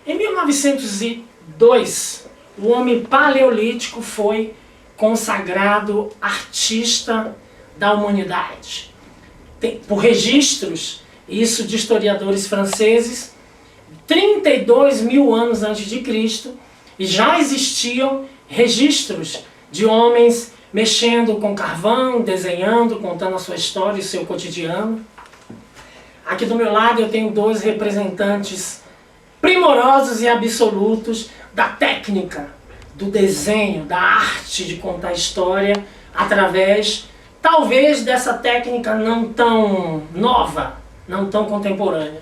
Em 1902, o homem paleolítico foi consagrado artista da humanidade. Por registros, isso de historiadores franceses, 32 mil anos antes de Cristo, já existiam registros de homens mexendo com carvão, desenhando, contando a sua história e o seu cotidiano. Aqui do meu lado eu tenho dois representantes primorosos e absolutos da técnica, do desenho, da arte de contar a história através, talvez, dessa técnica não tão nova, não tão contemporânea.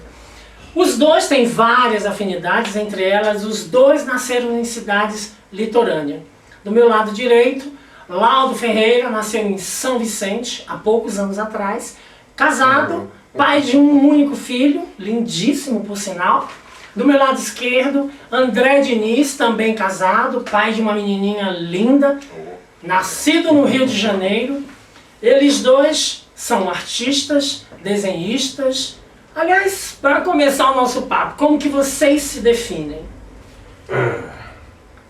Os dois têm várias afinidades, entre elas os dois nasceram em cidades litorâneas. Do meu lado direito, Laudo Ferreira nasceu em São Vicente, há poucos anos atrás, casado, pai de um único filho, lindíssimo por sinal. Do meu lado esquerdo, André Diniz, também casado, pai de uma menininha linda, nascido no Rio de Janeiro. Eles dois são artistas, desenhistas. Aliás, para começar o nosso papo, como que vocês se definem?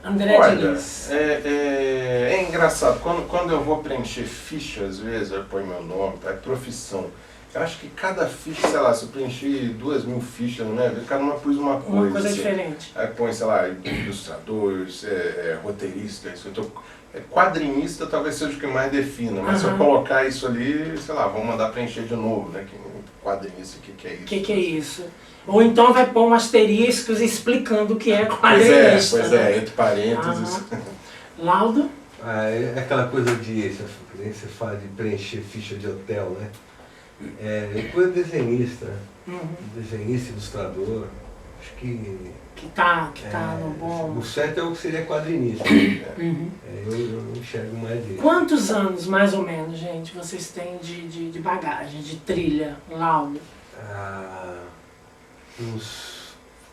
André Diniz. É engraçado, quando eu vou preencher ficha, às vezes eu ponho meu nome, tá? É profissão. Eu acho que cada ficha, sei lá, se eu preencher 2.000 fichas, né? Cada uma pôs uma coisa. Uma coisa assim, diferente. Aí põe, sei lá, ilustrador, roteirista, quadrinista talvez seja o que mais defina, mas se eu colocar isso ali, sei lá, vamos mandar preencher de novo, né? Quadrinista, o que é isso? O que é isso? Ou então vai pôr um asteriscos explicando o que é quadrinista. Pois é, entre parênteses. Laudo? É aquela coisa de, você fala de preencher ficha de hotel, né? Depois desenhista, desenhista, ilustrador, acho que... Que tá no bom... O certo é o que seria quadrinista. Eu não enxergo mais disso. Quantos anos, mais ou menos, gente, vocês têm de bagagem, de trilha, Laudo? Uns,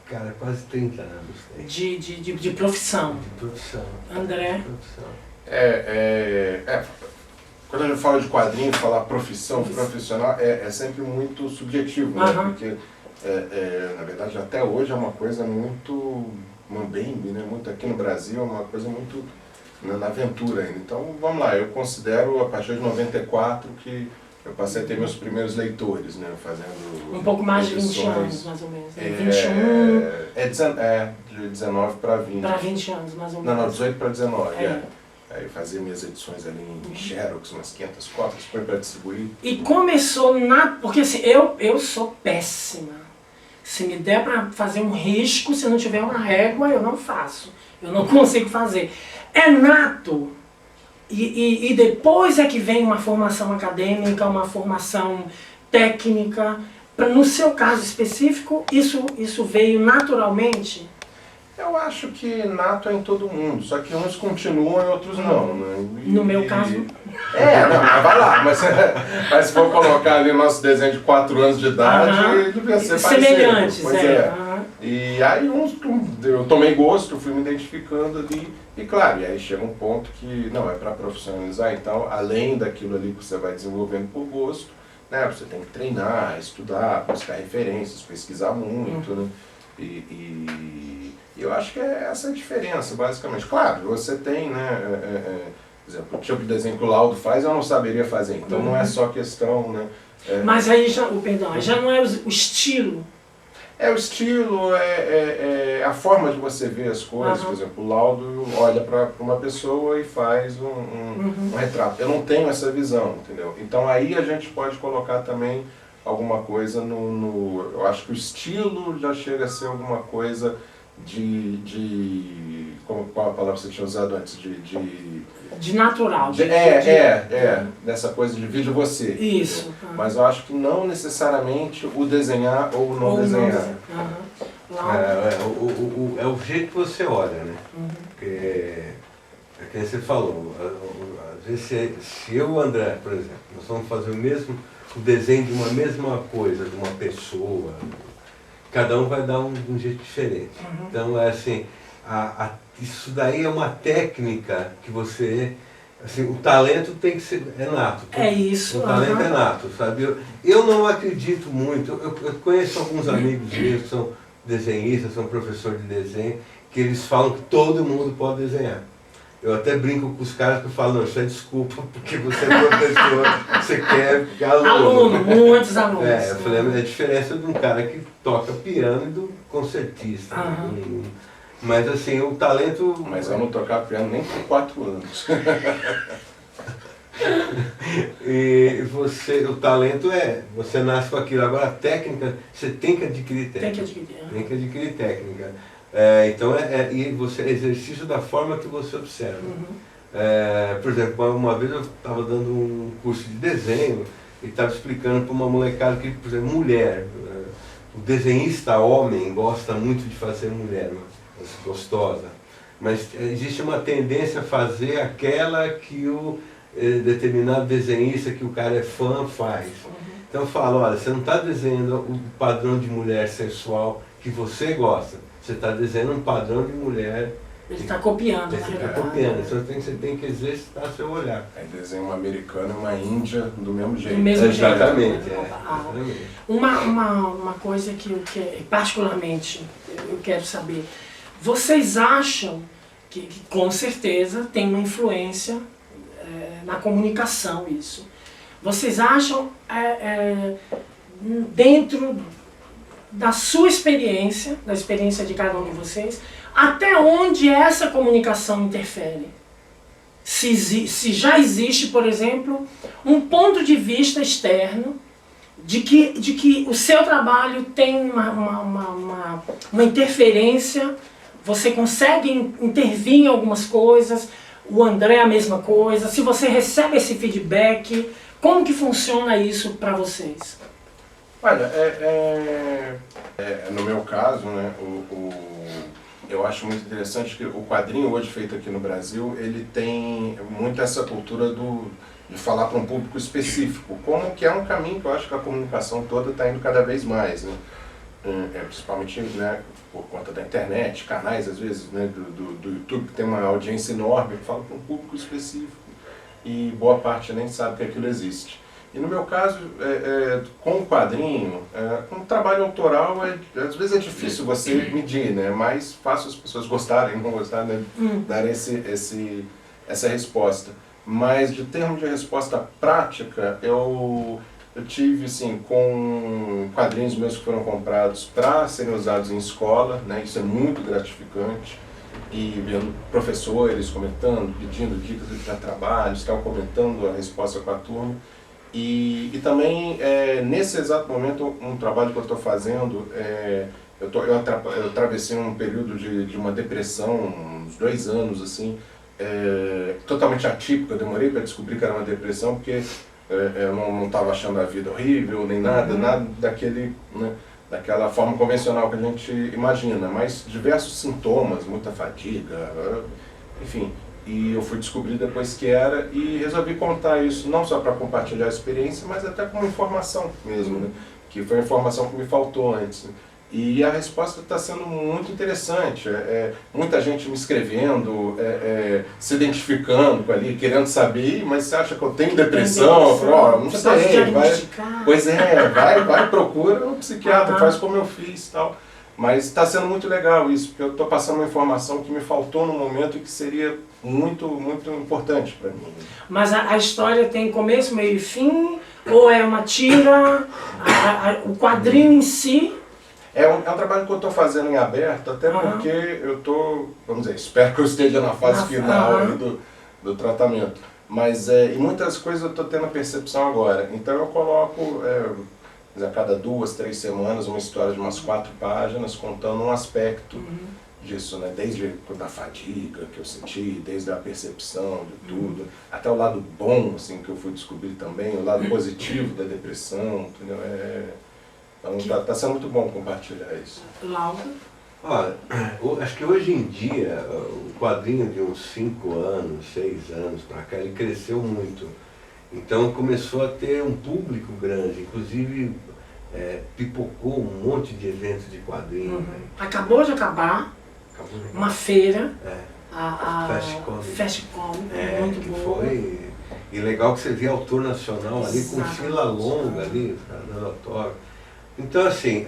cara, quase 30 anos. Né? De profissão. De profissão. André? De profissão. Quando a gente fala de quadrinho, falar profissão, profissional, é sempre muito subjetivo, né? Porque, na verdade, até hoje é uma coisa muito mambembe, né? Muito aqui no Brasil, é uma coisa muito na aventura ainda. Então, vamos lá, eu considero, a partir de 94, que eu passei a ter meus primeiros leitores, né? Fazendo um pouco mais de 20 anos, mais ou menos. 21... de 19 para 20. Para 20 anos, mais ou menos. Não, 18 para 19, Aí eu fazia minhas edições ali em Xerox, umas 500 cópias, foi para distribuir. E começou porque assim, eu sou péssima. Se me der para fazer um risco, se não tiver uma régua, eu não faço. Eu não consigo fazer. É nato. E depois é que vem uma formação acadêmica, uma formação técnica. No seu caso específico, isso veio naturalmente? Eu acho que nato é em todo mundo, só que uns continuam e outros não, né? No meu caso... não, vai lá, mas se for colocar ali o nosso desenho de 4 anos de idade, devia ser semelhantes, E aí uns eu tomei gosto, fui me identificando ali, e claro, e aí chega um ponto que, não, é para profissionalizar, então, além daquilo ali que você vai desenvolvendo por gosto, né, você tem que treinar, estudar, buscar referências, pesquisar muito, né? E eu acho que é essa a diferença, basicamente. Claro, você tem, né, por exemplo, o tipo de desenho que o Laudo faz, eu não saberia fazer, então não é só questão, né... Mas aí já, já não é o estilo. O estilo, a forma de você ver as coisas. Por exemplo, o Laudo olha para uma pessoa e faz um retrato. Eu não tenho essa visão, entendeu? Então aí a gente pode colocar também alguma coisa eu acho que o estilo já chega a ser alguma coisa qual a palavra você tinha usado antes? De natural. Dessa coisa de vídeo você. Isso. Mas eu acho que não necessariamente o desenhar ou o não desenhar. É o jeito que você olha, né? Porque, é que você falou, às vezes se eu e o André, por exemplo, nós vamos fazer o desenho de uma mesma coisa, de uma pessoa, cada um vai dar um jeito diferente. Então, é assim, isso daí é uma técnica que você... Assim, o talento tem que ser nato. É isso. O talento é nato, sabe? Eu não acredito muito. Eu conheço alguns amigos meus que são desenhistas, são professores de desenho, que eles falam que todo mundo pode desenhar. Eu até brinco com os caras que eu falo, não, isso é desculpa, porque você é professor, você quer aluno. Aluno, muitos alunos. Eu falei, a diferença de um cara que toca piano e do concertista. Mas assim, o talento... Mas eu não tocava piano nem por 4 anos. E o talento você nasce com aquilo. Agora a técnica, você tem que adquirir técnica. Tem que adquirir técnica. Então e você exercício da forma que você observa. Por exemplo, uma vez eu estava dando um curso de desenho e estava explicando para uma molecada que, por exemplo, mulher, o desenhista homem gosta muito de fazer mulher, gostosa, mas existe uma tendência a fazer aquela que o determinado desenhista que o cara é fã faz. Então eu falo, olha, você não está desenhando o padrão de mulher sensual que você gosta, você está desenhando um padrão de mulher. Ele está copiando, Você está copiando, então você tem que exercitar seu olhar. Aí desenha uma americana e uma índia do mesmo jeito. Do mesmo exatamente, jeito. Exatamente. Uma coisa que eu particularmente eu quero saber, vocês acham que com certeza tem uma influência na comunicação isso? Vocês acham, dentro da sua experiência, da experiência de cada um de vocês, até onde essa comunicação interfere? Se já existe, por exemplo, um ponto de vista externo de que o seu trabalho tem uma interferência, você consegue intervir em algumas coisas, o André a mesma coisa, se você recebe esse feedback, como que funciona isso para vocês? Olha, no meu caso, né, eu acho muito interessante que o quadrinho hoje feito aqui no Brasil, ele tem muito essa cultura de falar para um público específico, como que é um caminho que eu acho que a comunicação toda está indo cada vez mais, né? Principalmente, né, por conta da internet, canais às vezes, né, do YouTube, que tem uma audiência enorme, que fala para um público específico e boa parte nem sabe que aquilo existe. E no meu caso, com o quadrinho, com o trabalho autoral, às vezes é difícil você medir, né? Mais fácil as pessoas gostarem, não gostarem, né? Darem essa resposta. Mas de termos de resposta prática, eu tive, assim, com quadrinhos meus que foram comprados para serem usados em escola, né? Isso é muito gratificante. E vendo professores comentando, pedindo dicas de trabalhos, estavam comentando a resposta com a turma. E também, nesse exato momento, um trabalho que eu estou fazendo, eu atravessei um período de uma depressão, uns 2 anos, assim, totalmente atípico. Eu demorei para descobrir que era uma depressão, porque eu não estava achando a vida horrível, nem nada daquele, né, daquela forma convencional que a gente imagina, mas diversos sintomas, muita fadiga, enfim. E eu fui descobrir depois que era e resolvi contar isso, não só para compartilhar a experiência, mas até como informação mesmo, né? Que foi a informação que me faltou antes. Né? E a resposta está sendo muito interessante. Muita gente me escrevendo, se identificando com ali, querendo saber, mas você acha que eu tenho depressão? Eu falo, não sei, vai, procura um psiquiatra, faz como eu fiz e tal. Mas está sendo muito legal isso, porque eu estou passando uma informação que me faltou no momento e que seria muito, muito importante para mim. Mas a história tem começo, meio e fim? Ou é uma tira? O quadrinho em si? É um trabalho que eu estou fazendo em aberto, até porque eu estou, vamos dizer, espero que eu esteja na fase final ali do tratamento. Mas em muitas coisas eu estou tendo a percepção agora. Então eu coloco... a cada 2, 3 semanas, uma história de umas 4 páginas contando um aspecto disso, né? Desde da fadiga que eu senti, desde a percepção de tudo, até o lado bom, assim, que eu fui descobrir também, o lado positivo da depressão, entendeu? Então tá sendo muito bom compartilhar isso. Laura? Olha, acho que hoje em dia, o quadrinho de uns 5 anos, 6 anos para cá, ele cresceu muito. Então começou a ter um público grande, inclusive pipocou um monte de eventos de quadrinhos. Né? Acabou de acabar uma feira, a Festcom, muito que boa. foi. E legal que você vê autor nacional ali com fila longa ali, dando autógrafo. Então assim,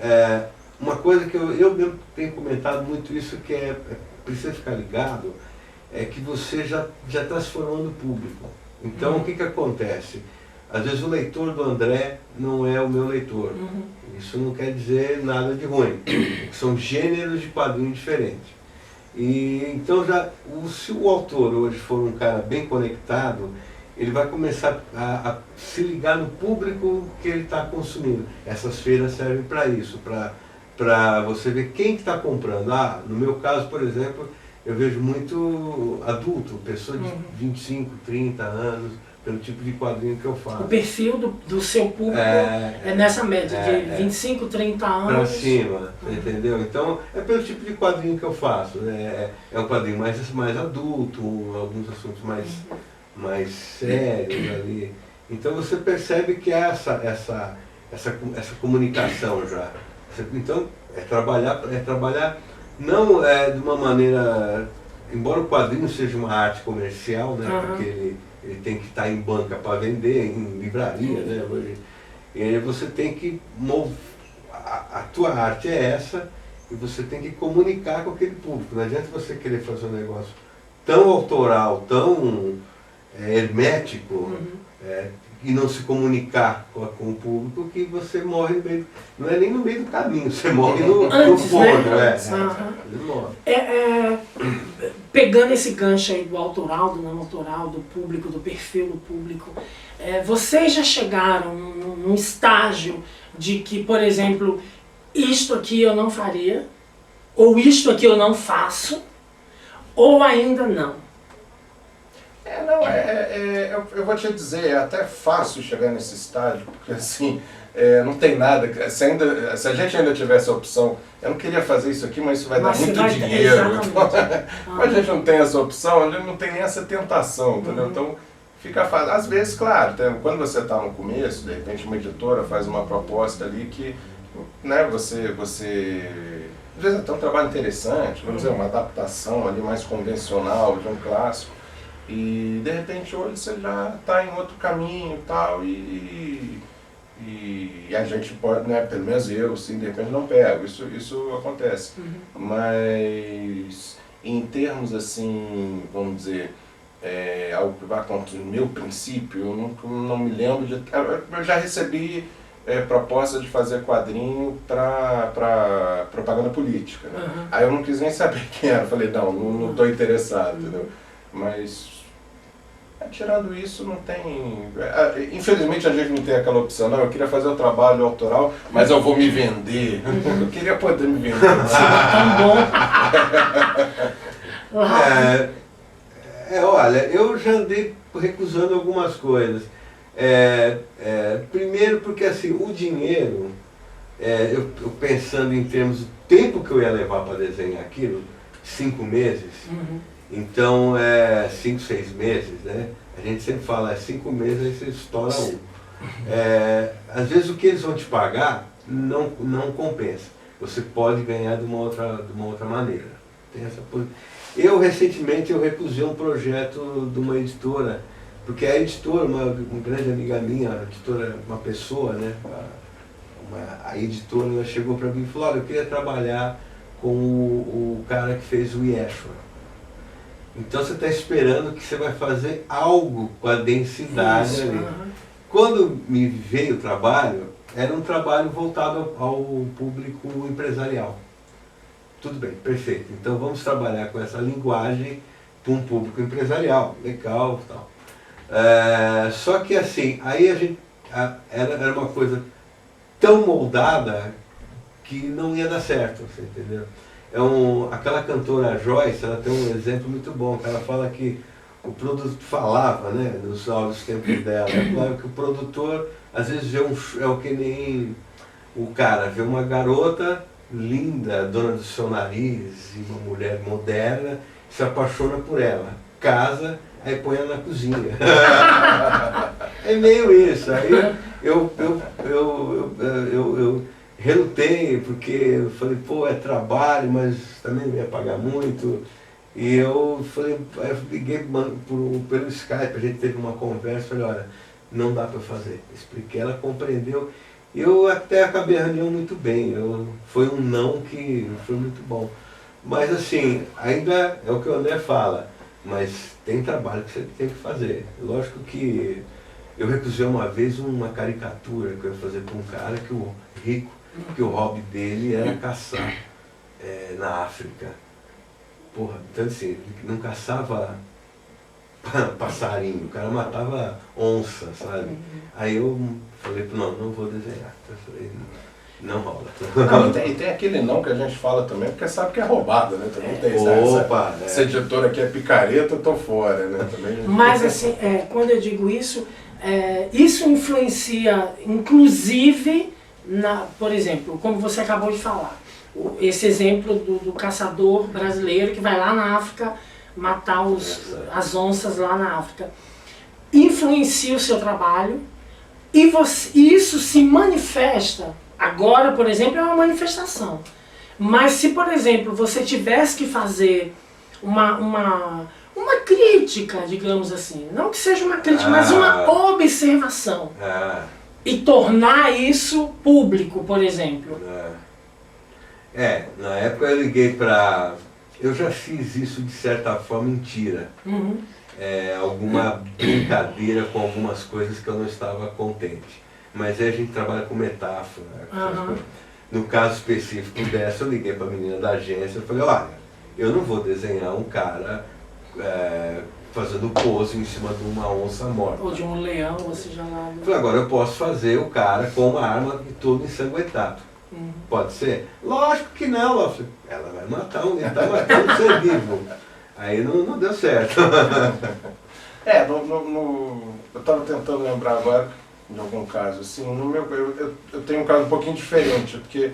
uma coisa que eu mesmo tenho comentado muito isso, que precisa ficar ligado, é que você já está se formando público. Então, o que acontece? Às vezes o leitor do André não é o meu leitor. Isso não quer dizer nada de ruim. São gêneros de quadrinhos diferentes. E então, se o autor hoje for um cara bem conectado, ele vai começar a se ligar no público que ele está consumindo. Essas feiras servem para isso, para você ver quem está comprando. No meu caso, por exemplo, eu vejo muito adulto, pessoa de 25, 30 anos, pelo tipo de quadrinho que eu faço. O perfil do seu público é nessa média, de 25, 30 anos. Para cima, entendeu? Então, é pelo tipo de quadrinho que eu faço. Né? É um quadrinho mais adulto, alguns assuntos mais sérios ali. Então você percebe que é essa comunicação já. Então, é trabalhar não de uma maneira, embora o quadrinho seja uma arte comercial, né? Porque ele tem que estar em banca para vender, em livraria, né? Hoje. E aí você tem que a tua arte é essa, e você tem que comunicar com aquele público. Não adianta você querer fazer um negócio tão autoral, tão hermético, e não se comunicar com o público, que você morre no meio, não é nem no meio do caminho, você morre no ponto. Pegando esse gancho aí do autoral, do não autoral, do público, do perfil do público, vocês já chegaram num estágio de que, por exemplo, isto aqui eu não faria, ou isto aqui eu não faço, ou ainda não? Eu vou te dizer, é até fácil chegar nesse estágio, porque assim, não tem nada, se a gente ainda tivesse a opção, eu não queria fazer isso aqui, mas isso vai dar muito dinheiro, então, a gente não tem essa opção, a gente não tem nem essa tentação, entendeu? Então fica fácil. Às vezes, claro, quando você está no começo, de repente uma editora faz uma proposta ali que, né, você às vezes até um trabalho interessante, vamos dizer, uma adaptação ali mais convencional de um clássico, e de repente hoje você já está em outro caminho e tal, e a gente pode, né, pelo menos eu, sim, de repente não pego, isso acontece. Mas em termos assim, vamos dizer, algo que vai acontecer no meu princípio, eu não me lembro de... Eu já recebi proposta de fazer quadrinho para propaganda política, né? Aí eu não quis nem saber quem era, falei, não estou interessado, entendeu? Mas tirando isso, não tem... Infelizmente a gente não tem aquela opção, não, eu queria fazer o trabalho autoral, mas eu vou me vender. Eu queria poder me vender. Tão bom. Olha, eu já andei recusando algumas coisas. Primeiro porque assim, o dinheiro, eu pensando em termos do tempo que eu ia levar para desenhar aquilo, 5 meses, então 5, 6 meses, né? A gente sempre fala, 5 meses aí você estoura um. Às vezes o que eles vão te pagar não compensa. Você pode ganhar de uma outra maneira. Tem essa... Recentemente eu recusei um projeto de uma editora, porque a editora, uma grande amiga minha, a editora, uma pessoa, né? A editora, ela chegou para mim e falou, olha, eu queria trabalhar com o cara que fez o Yeshua. Então você está esperando que você vai fazer algo com a densidade ali. Quando me veio o trabalho, era um trabalho voltado ao público empresarial. Tudo bem, perfeito. Então vamos trabalhar com essa linguagem para um público empresarial, legal e tal. Só que assim, aí a gente era uma coisa tão moldada que não ia dar certo, você entendeu? Aquela cantora Joyce, ela tem um exemplo muito bom, que ela fala que o produtor falava, né, nos áudios tempos dela, que o produtor às vezes vê que nem o cara, vê uma garota linda, dona do seu nariz, e uma mulher moderna, se apaixona por ela, casa, aí põe ela na cozinha. É meio isso. Aí eu relutei, porque eu falei, pô, é trabalho, mas também não ia pagar muito. E eu falei, eu liguei pelo Skype, a gente teve uma conversa, falei, olha, não dá para fazer. Expliquei, ela compreendeu. Eu até acabei a reunião muito bem, foi um não que foi muito bom. Mas assim, ainda é o que o André fala, mas tem trabalho que você tem que fazer. Lógico que eu recusei uma vez uma caricatura que eu ia fazer com um cara que o rico, que o hobby dele era caçar na África. Porra, então assim, ele não caçava passarinho, o cara matava onça, sabe? Aí eu falei, não vou desenhar. Eu falei, não rola. Não, e tem aquele não que a gente fala também, porque sabe que é roubado, né? Também tem essa editora aqui é picareta, eu tô fora, né? Também, mas assim, quando eu digo isso, isso influencia, inclusive, por exemplo, como você acabou de falar, esse exemplo do caçador brasileiro que vai lá na África matar as onças lá na África. Influencia o seu trabalho e isso se manifesta. Agora, por exemplo, é uma manifestação. Mas se, por exemplo, você tivesse que fazer uma crítica, digamos assim, não que seja uma crítica, mas uma observação, e tornar isso público, por exemplo. Na época eu liguei para... Eu já fiz isso de certa forma mentira. Alguma brincadeira com algumas coisas que eu não estava contente. Mas aí a gente trabalha com metáfora. No caso específico dessa, eu liguei para a menina da agência e falei, olha, eu não vou desenhar um cara fazendo pose em cima de uma onça morta. Ou de um leão, ou seja lá. Eu falei, agora eu posso fazer o cara com uma arma e todo ensanguentado. Pode ser? Lógico que não. Ela vai matar ele está matando o ser vivo. Aí não deu certo. Eu estava tentando lembrar agora de algum caso, assim, eu tenho um caso um pouquinho diferente, porque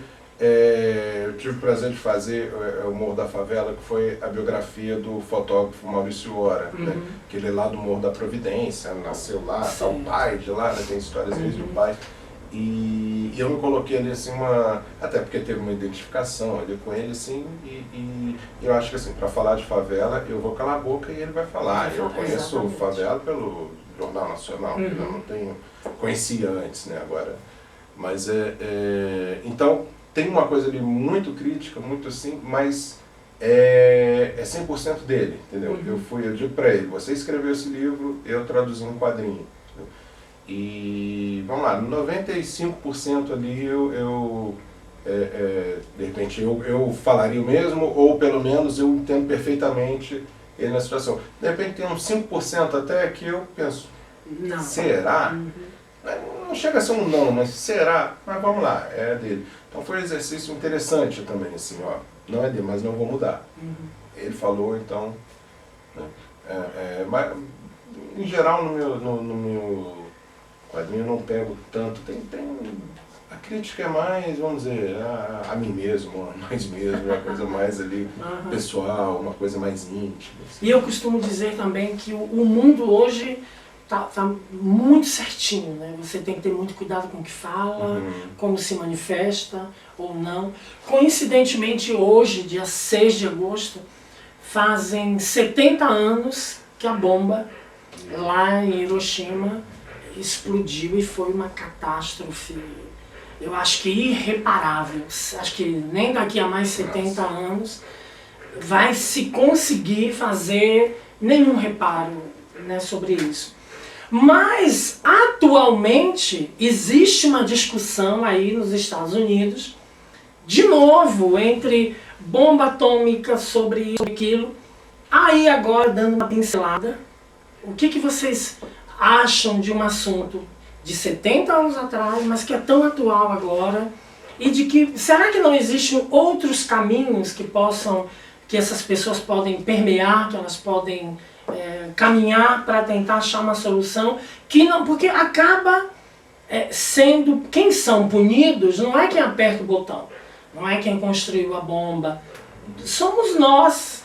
eu tive o prazer de fazer o Morro da Favela, que foi a biografia do fotógrafo Maurício Ora, né? Que ele é lá do Morro da Providência, nasceu lá, tá o pai de lá, né? Tem histórias do pai. E eu me coloquei ali assim até porque teve uma identificação ali com ele assim, e eu acho que assim, para falar de favela, eu vou calar a boca e ele vai falar. Eu conheço o favela pelo Jornal Nacional, eu não conhecia antes, né, agora. Mas então tem uma coisa ali muito crítica, muito assim, mas é 100% dele, entendeu? Eu digo para ele, você escreveu esse livro, eu traduzi um quadrinho. E, vamos lá, 95% ali de repente eu falaria o mesmo, ou pelo menos eu entendo perfeitamente ele na situação. De repente tem uns 5% até que eu penso, não. Será? Não chega a ser um não, mas será? Mas vamos lá, é dele. Então foi um exercício interessante também, assim, ó, não é dele, mas não vou mudar. Ele falou, então, né, mas em geral no meu quadrinho eu não pego tanto, a crítica é mais, vamos dizer, a mim mesmo, a nós mesmos, uma coisa mais ali pessoal, uma coisa mais íntima. Assim. E eu costumo dizer também que o mundo hoje tá muito certinho, né? Você tem que ter muito cuidado com o que fala, como se manifesta ou não. Coincidentemente hoje, dia 6 de agosto, fazem 70 anos que a bomba lá em Hiroshima explodiu e foi uma catástrofe, eu acho que irreparável. Acho que nem daqui a mais 70 anos vai se conseguir fazer nenhum reparo, né, sobre isso. Mas, atualmente, existe uma discussão aí nos Estados Unidos, de novo, entre bomba atômica sobre isso e aquilo. Aí agora, dando uma pincelada, o que vocês acham de um assunto de 70 anos atrás, mas que é tão atual agora, e de que, será que não existem outros caminhos que essas pessoas podem permear, que elas podem caminhar para tentar achar uma solução, que não, porque acaba sendo, quem são punidos não é quem aperta o botão, não é quem construiu a bomba, somos nós.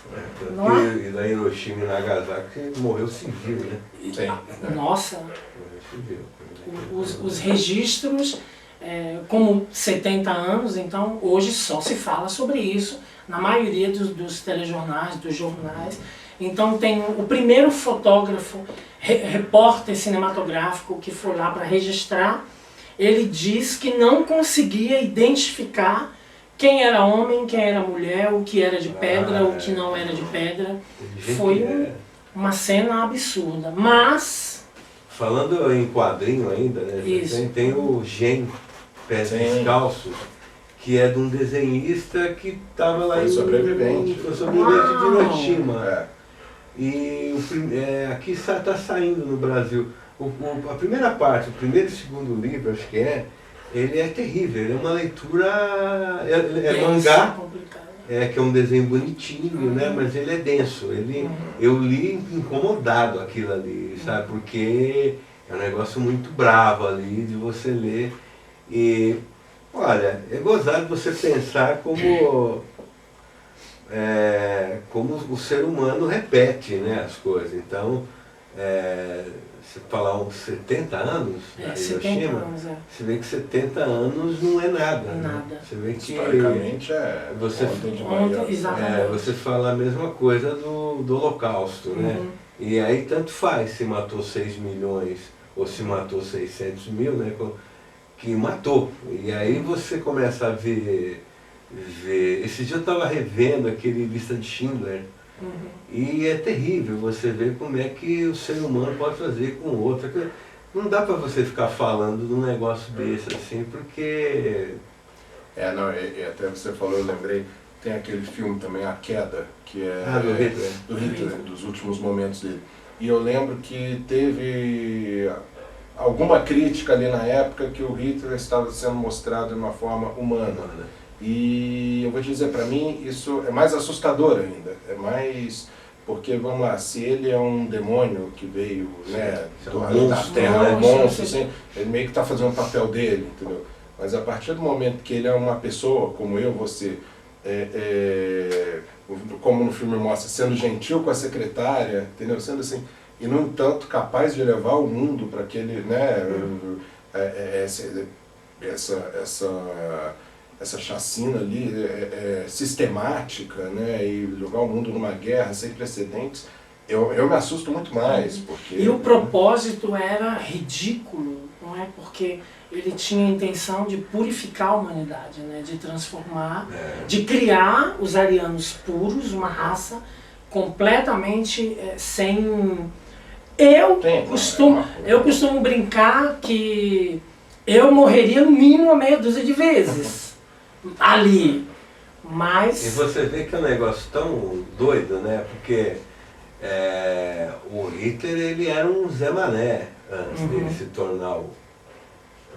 E da Hiroshima e Nagasaki morreu civil, né? Nossa, morreu civil. Os registros, como 70 anos, então hoje só se fala sobre isso, na maioria dos telejornais, dos jornais. Então tem o primeiro fotógrafo, repórter cinematográfico que foi lá para registrar, ele diz que não conseguia identificar quem era homem, quem era mulher, o que era de pedra, o que não era de pedra. Foi uma cena absurda, mas... Falando em quadrinho ainda, né? Tem o Gen, Pés Descalços, que é de um desenhista que estava lá Foi sobrevivente. Foi sobrevivente de Hiroshima. E aqui está saindo no Brasil. A primeira parte, o primeiro e segundo livro, acho que ele é terrível, ele é uma leitura, é mangá, que é um desenho bonitinho, né? Mas ele é denso. Eu li incomodado aquilo ali, sabe? Porque é um negócio muito bravo ali de você ler. E, olha, é gozado você pensar como o ser humano repete, né, as coisas. Então, se falar uns 70 anos na Hiroshima, você vê que 70 anos não é nada. Né? Você vê que historicamente você fala a mesma coisa do Holocausto, né? E aí tanto faz se matou 6 milhões ou se matou 600 mil, né? Que matou. E aí você começa a ver. Esse dia eu estava revendo aquele Lista de Schindler. E é terrível você ver como é que o ser humano pode fazer com o outro. Não dá para você ficar falando de um negócio desse assim, porque... até você falou, eu lembrei, tem aquele filme também, A Queda, que é do Hitler, dos últimos momentos dele. E eu lembro que teve alguma crítica ali na época que o Hitler estava sendo mostrado de uma forma humana. E eu vou te dizer, para mim, isso é mais assustador ainda. É mais... Porque, vamos lá, se ele é um demônio que veio, né, da terra, um monstro, assim, ele meio que está fazendo o papel dele, entendeu? Mas a partir do momento que ele é uma pessoa, como eu, você, como no filme mostra, sendo gentil com a secretária, entendeu? Sendo assim, e no entanto capaz de levar o mundo para aquele, né, essa chacina ali sistemática, né, e jogar o mundo numa guerra sem precedentes, eu me assusto muito mais. Porque... E o propósito era ridículo, não é? Porque ele tinha a intenção de purificar a humanidade, né, de transformar, de criar os arianos puros, uma raça completamente sem... Eu costumo brincar que eu morreria no mínimo a meia dúzia de vezes. Ali, mas... E você vê que é um negócio tão doido, né? Porque o Hitler, ele era um Zé Mané antes dele se tornar o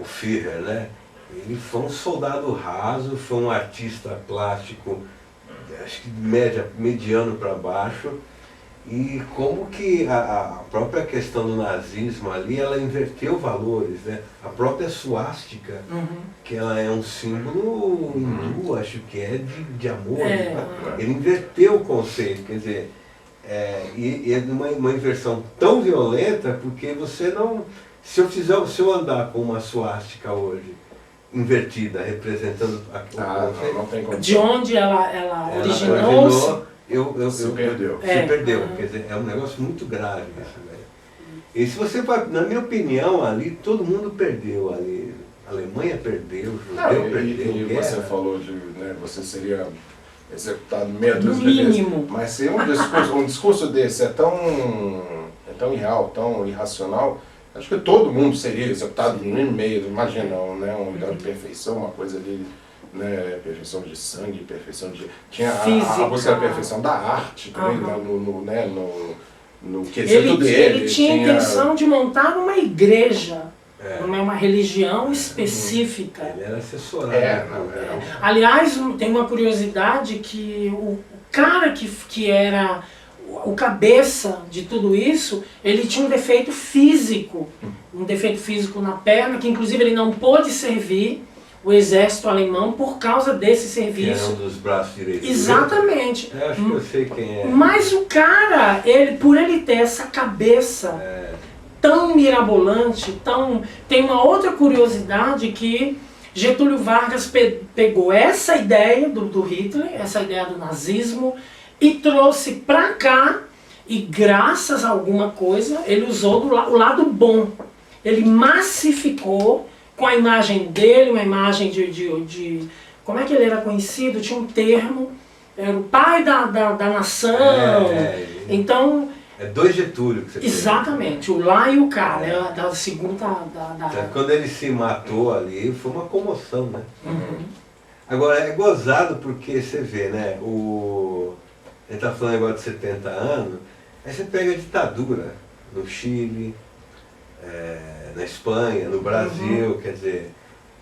Führer, né? Ele foi um soldado raso, foi um artista plástico, acho que mediano para baixo. E como que a própria questão do nazismo ali, ela inverteu valores, né? A própria suástica, que ela é um símbolo hindu, acho que é de amor, né? Ele inverteu o conceito, quer dizer, e é uma inversão tão violenta, porque você não... Se eu andar com uma suástica hoje, invertida, representando não tem como. De onde ela originou-se? Se perdeu. Se perdeu, quer dizer, é um negócio muito grave isso, né? E se você vai, na minha opinião, ali, todo mundo perdeu ali. A Alemanha perdeu, o judeu perdeu. E você falou de, né, você seria executado meia dúzia de vezes. Mas se um discurso desse é tão irreal, tão irracional, acho que todo mundo seria executado no meio, imagina, né, um ideal de perfeição, uma coisa ali, né, perfeição de sangue, perfeição de... Tinha a busca da perfeição da arte também, no quesito dele. Ele tinha a intenção de montar uma igreja, uma religião específica. Ele era assessorado. Aliás, tem uma curiosidade que o cara que era o cabeça de tudo isso, ele tinha um defeito físico na perna, que inclusive ele não pôde servir o exército alemão por causa desse serviço. Que era um dos braços direitos. Exatamente. Eu acho que eu sei quem é. Mas o cara, por ele ter essa cabeça tão mirabolante, tem uma outra curiosidade que Getúlio Vargas pegou essa ideia do Hitler, essa ideia do nazismo, e trouxe pra cá, e graças a alguma coisa, ele usou o lado bom. Ele massificou com a imagem dele, uma imagem de como é que ele era conhecido, tinha um termo, era o pai da nação, então... É 2 Getúlio que você exatamente, o lá e o cá, né, da segunda... Quando ele se matou ali, foi uma comoção, né? Uhum. Agora, é gozado porque você vê, né, ele está falando agora de 70 anos, aí você pega a ditadura no Chile, na Espanha, no Brasil, quer dizer,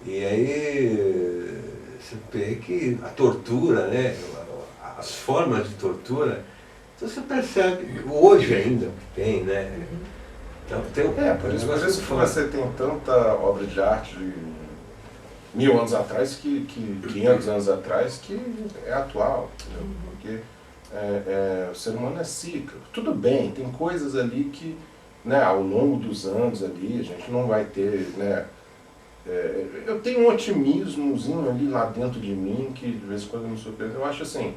e aí você vê que a tortura, né, as formas de tortura, então você percebe, hoje ainda que tem, né, então tem por isso que você tem tanta obra de arte de 1000 anos atrás, que 500 anos atrás, que é atual, entendeu? Porque o ser humano é cíclico. Tudo bem, tem coisas ali que, né, ao longo dos anos ali, a gente não vai ter, né, eu tenho um otimismozinho ali lá dentro de mim, que de vez em quando me surpreende. Eu acho assim,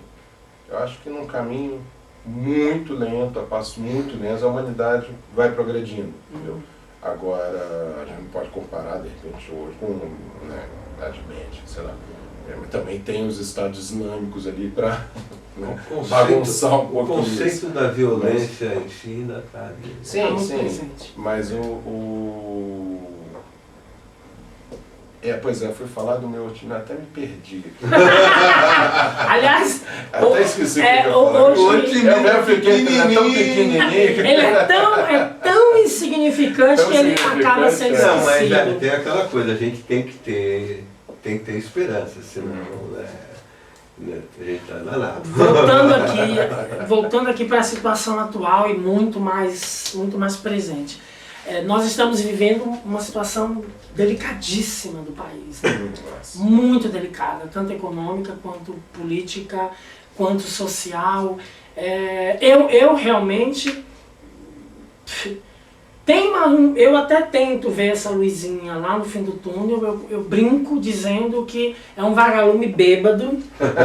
que num caminho muito lento, a passos muito lentos, a humanidade vai progredindo, entendeu? Agora, a gente não pode comparar, de repente, hoje com, né, Idade Média, sei lá. Mas também tem os estados islâmicos ali para, né, bagunçar um pouco. O conceito da violência em si ainda está ali. Sim, sim. Mas pois é, fui falar do meu time, até me perdi. Aliás, até esqueci o que eu falei. Hoje, eu fiquei tão pequenininho. Ele é tão insignificante que ele acaba sendo esquecido. Não, mas tem aquela coisa, a gente tem que ter esperança, senão a gente está danado. Voltando aqui para a situação atual e muito mais presente. Nós estamos vivendo uma situação delicadíssima do país, né? Muito delicada, tanto econômica, quanto política, quanto social. Eu realmente eu até tento ver essa luzinha lá no fim do túnel, eu brinco dizendo que é um vagalume bêbado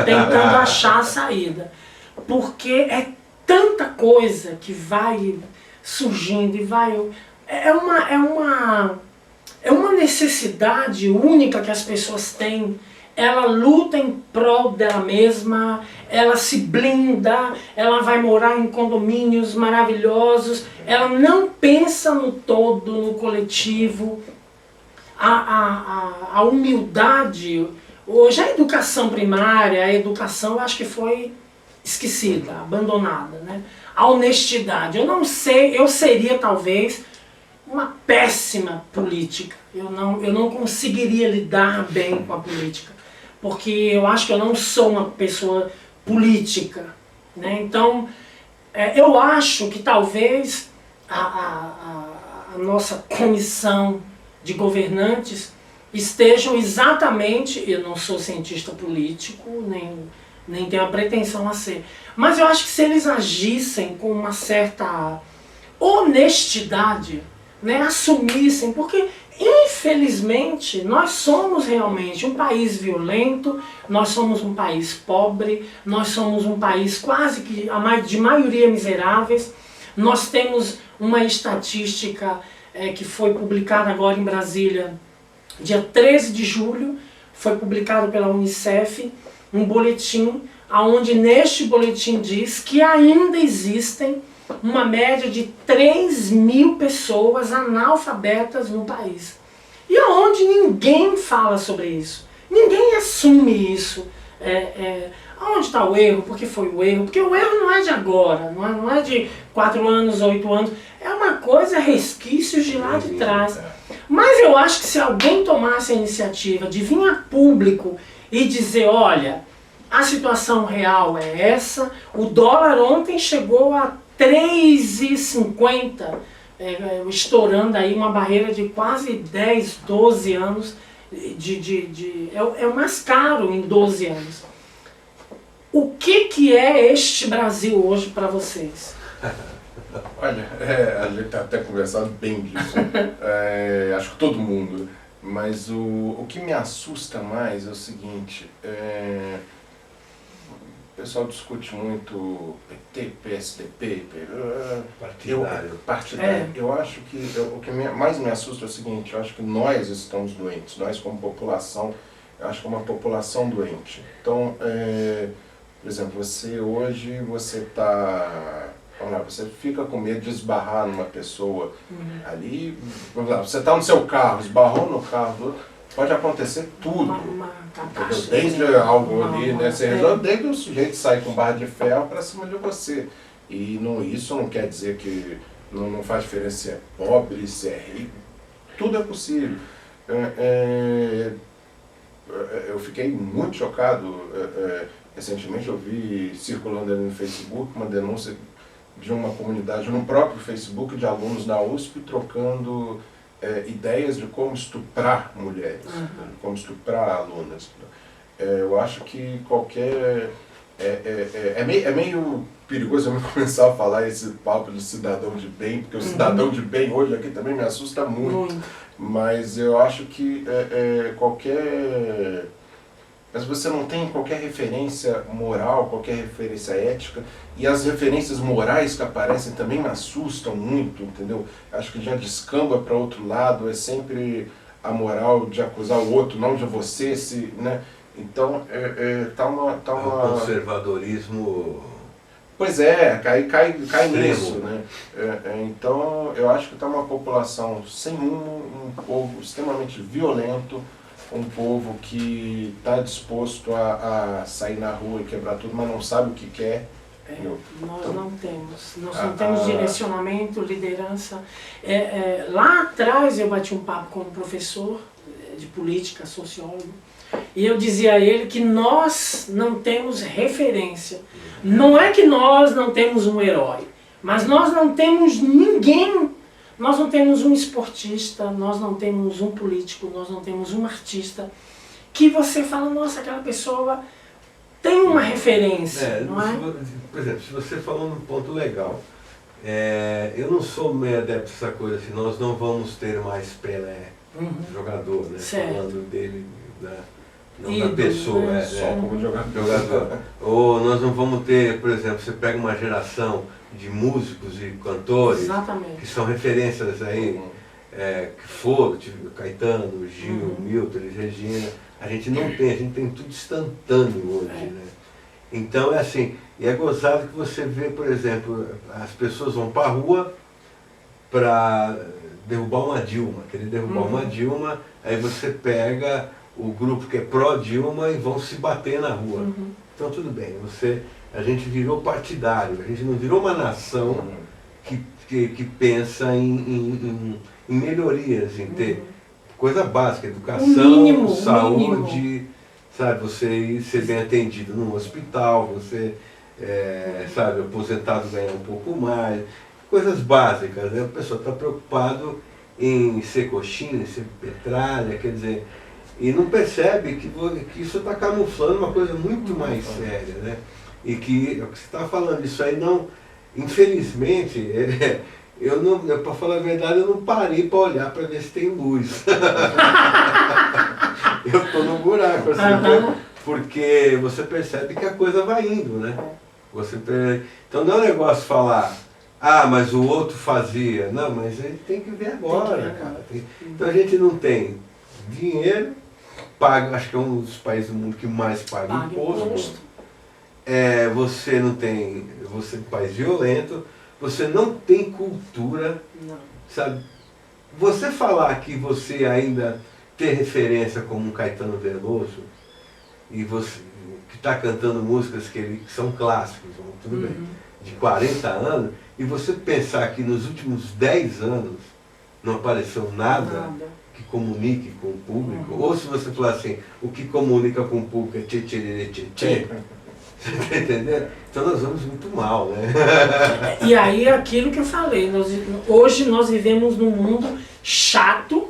tentando achar a saída, porque é tanta coisa que vai surgindo e vai... É uma necessidade única que as pessoas têm. Ela luta em prol dela mesma, ela se blinda, ela vai morar em condomínios maravilhosos, ela não pensa no todo, no coletivo. A humildade, hoje a educação primária, a educação eu acho que foi esquecida, abandonada, né? A honestidade, eu não sei, eu seria talvez uma péssima política. Eu não conseguiria lidar bem com a política, porque eu acho que eu não sou uma pessoa política, né? Então, eu acho que talvez a nossa comissão de governantes estejam exatamente, eu não sou cientista político, nem tenho a pretensão a ser, mas eu acho que se eles agissem com uma certa honestidade, né, assumissem, porque infelizmente nós somos realmente um país violento, nós somos um país pobre, nós somos um país quase que de maioria miseráveis. Nós temos uma estatística que foi publicada agora em Brasília, dia 13 de julho, foi publicado pela Unicef, um boletim, onde neste boletim diz que ainda existem uma média de 3.000 pessoas analfabetas no país. E onde ninguém fala sobre isso. Ninguém assume isso. Onde está o erro? Por que foi o erro? Porque o erro não é de agora, não é de 4 anos, 8 anos. É uma coisa, resquícios de lá de trás. Mas eu acho que se alguém tomasse a iniciativa de vir a público e dizer, olha, a situação real é essa, o dólar ontem chegou a 3,50, estourando aí uma barreira de quase 10, 12 anos, é o mais caro em 12 anos. O que é este Brasil hoje para vocês? Olha, a gente está até conversando bem disso, acho que todo mundo, mas o que me assusta mais é o seguinte, pessoal discute muito PT, PSDB, Partidário. partidário. Eu acho que o que mais me assusta é o seguinte, eu acho que nós estamos doentes, nós como população, eu acho que é uma população doente. Então, por exemplo, você hoje, você fica com medo de esbarrar numa pessoa ali, vamos lá, você está no seu carro, esbarrou no carro do outro, pode acontecer tudo. Desde algo ali, né? Você resolve, desde o sujeito sair com barra de ferro para cima de você. E isso não quer dizer que não faz diferença se é pobre, se é rico. Tudo é possível. Eu fiquei muito chocado. Recentemente eu vi circulando ali no Facebook uma denúncia de uma comunidade no próprio Facebook de alunos da USP trocando ideias de como estuprar mulheres, como estuprar alunas. Eu acho que qualquer... É meio perigoso eu começar a falar esse papo de cidadão de bem, porque o cidadão de bem hoje aqui também me assusta muito. Mas eu acho que qualquer... Mas você não tem qualquer referência moral, qualquer referência ética, e as referências morais que aparecem também me assustam muito, entendeu? Acho que já descamba para outro lado, é sempre a moral de acusar o outro, não de você, né? Então, tá uma... O conservadorismo... Pois é, cai nisso, né? Então, eu acho que está uma população sem rumo, um povo extremamente violento, um povo que está disposto a sair na rua e quebrar tudo, mas não sabe o que quer. Nós não temos direcionamento, liderança. Lá atrás eu bati um papo com um professor de política, sociólogo, e eu dizia a ele que nós não temos referência. Não é que nós não temos um herói, mas nós não temos ninguém. Nós não temos um esportista, nós não temos um político, nós não temos um artista que você fala, nossa, aquela pessoa tem uma referência, não é? Por exemplo, se você falou num ponto legal, eu não sou meio adepto dessa coisa assim, nós não vamos ter mais Pelé, jogador, né? Certo. Falando dele, não Ídolo, da pessoa, né? Só como jogador. Ou nós não vamos ter, por exemplo, você pega uma geração de músicos e cantores, Exatamente. que são referências aí, que foram, tipo Caetano, Gil, Milton, Elis Regina, a gente não tem, a gente tem tudo instantâneo hoje, né? Então é assim, e é gozado que você vê, por exemplo, as pessoas vão para a rua para derrubar uma Dilma, querer derrubar uma Dilma, aí você pega o grupo que é pró-Dilma e vão se bater na rua. Então tudo bem, a gente virou partidário, a gente não virou uma nação que pensa em melhorias, em ter coisa básica, educação, saúde, sabe, você ser bem atendido num hospital, você, sabe, aposentado ganhar um pouco mais, coisas básicas, né? A pessoa está preocupada em ser coxinha, em ser petralha, quer dizer, e não percebe que isso está camuflando uma coisa muito mais séria, né? E que, o que você está falando, isso aí não, infelizmente, para falar a verdade, eu não parei para olhar para ver se tem luz. Eu estou no buraco, assim, porque você percebe que a coisa vai indo, né? Então não é um negócio falar, mas o outro fazia. Não, mas ele tem que ver agora, cara. Então a gente não tem dinheiro, paga, acho que é um dos países do mundo que mais paga imposto. Você não tem, você é um país violento, você não tem cultura, sabe? Você falar que você ainda tem referência como um Caetano Veloso, e você que está cantando músicas que são clássicos, tudo bem, de 40 anos, e você pensar que nos últimos 10 anos não apareceu nada que comunique com o público, ou se você falar assim, o que comunica com o público é tchê, tchê, tchê, tchê. Você está entendendo? Então nós vamos muito mal, né? E aí é aquilo que eu falei, hoje nós vivemos num mundo chato,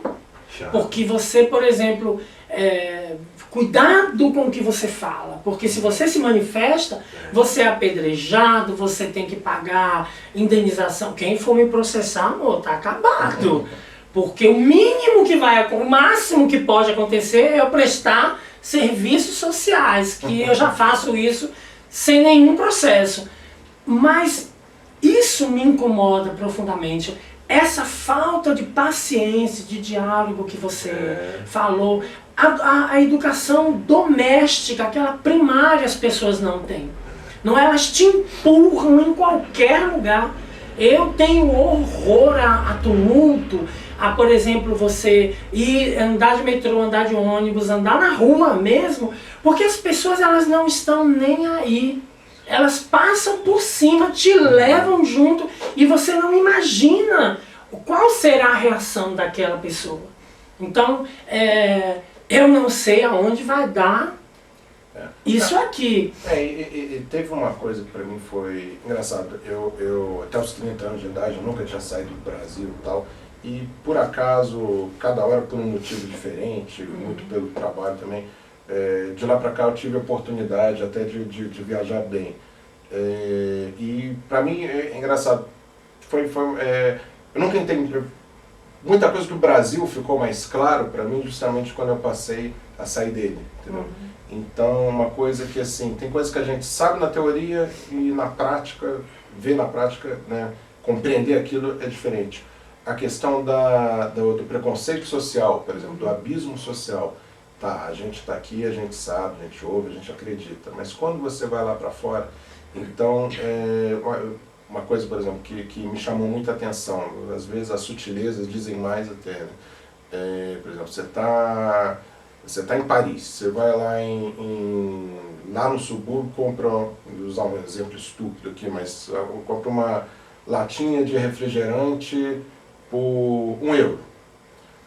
porque você, por exemplo, cuidado com o que você fala, porque se você se manifesta, você é apedrejado, você tem que pagar indenização. Quem for me processar, amor, tá acabado. Porque o mínimo que o máximo que pode acontecer é eu prestar serviços sociais, que eu já faço isso sem nenhum processo. Mas isso me incomoda profundamente. Essa falta de paciência, de diálogo que você falou, a educação doméstica, aquela primária, as pessoas não têm. Não, elas te empurram em qualquer lugar. Eu tenho horror a tumulto, a, por exemplo, você ir andar de metrô, andar de ônibus, andar na rua mesmo, porque as pessoas elas não estão nem aí. Elas passam por cima, te levam junto e você não imagina qual será a reação daquela pessoa. Então, eu não sei aonde vai dar isso aqui. E teve uma coisa que pra mim foi engraçado. Eu até os 30 anos de idade, eu nunca tinha saído do Brasil e tal. E por acaso, cada hora por um motivo diferente, muito pelo trabalho também, de lá pra cá eu tive a oportunidade até de viajar bem. E pra mim é engraçado. Eu nunca entendi. Muita coisa que o Brasil ficou mais claro pra mim justamente quando eu passei a sair dele, entendeu? Então, uma coisa que assim, tem coisas que a gente sabe na teoria e na prática, ver na prática, né, compreender aquilo é diferente. A questão do preconceito social, por exemplo, do abismo social, tá, a gente está aqui, a gente sabe, a gente ouve, a gente acredita, mas quando você vai lá para fora, então, uma coisa, por exemplo, que me chamou muita atenção, às vezes as sutilezas dizem mais até, né? Por exemplo, você tá em Paris, você vai lá no subúrbio, compra, vou usar um exemplo estúpido aqui, mas compra uma latinha de refrigerante por €1.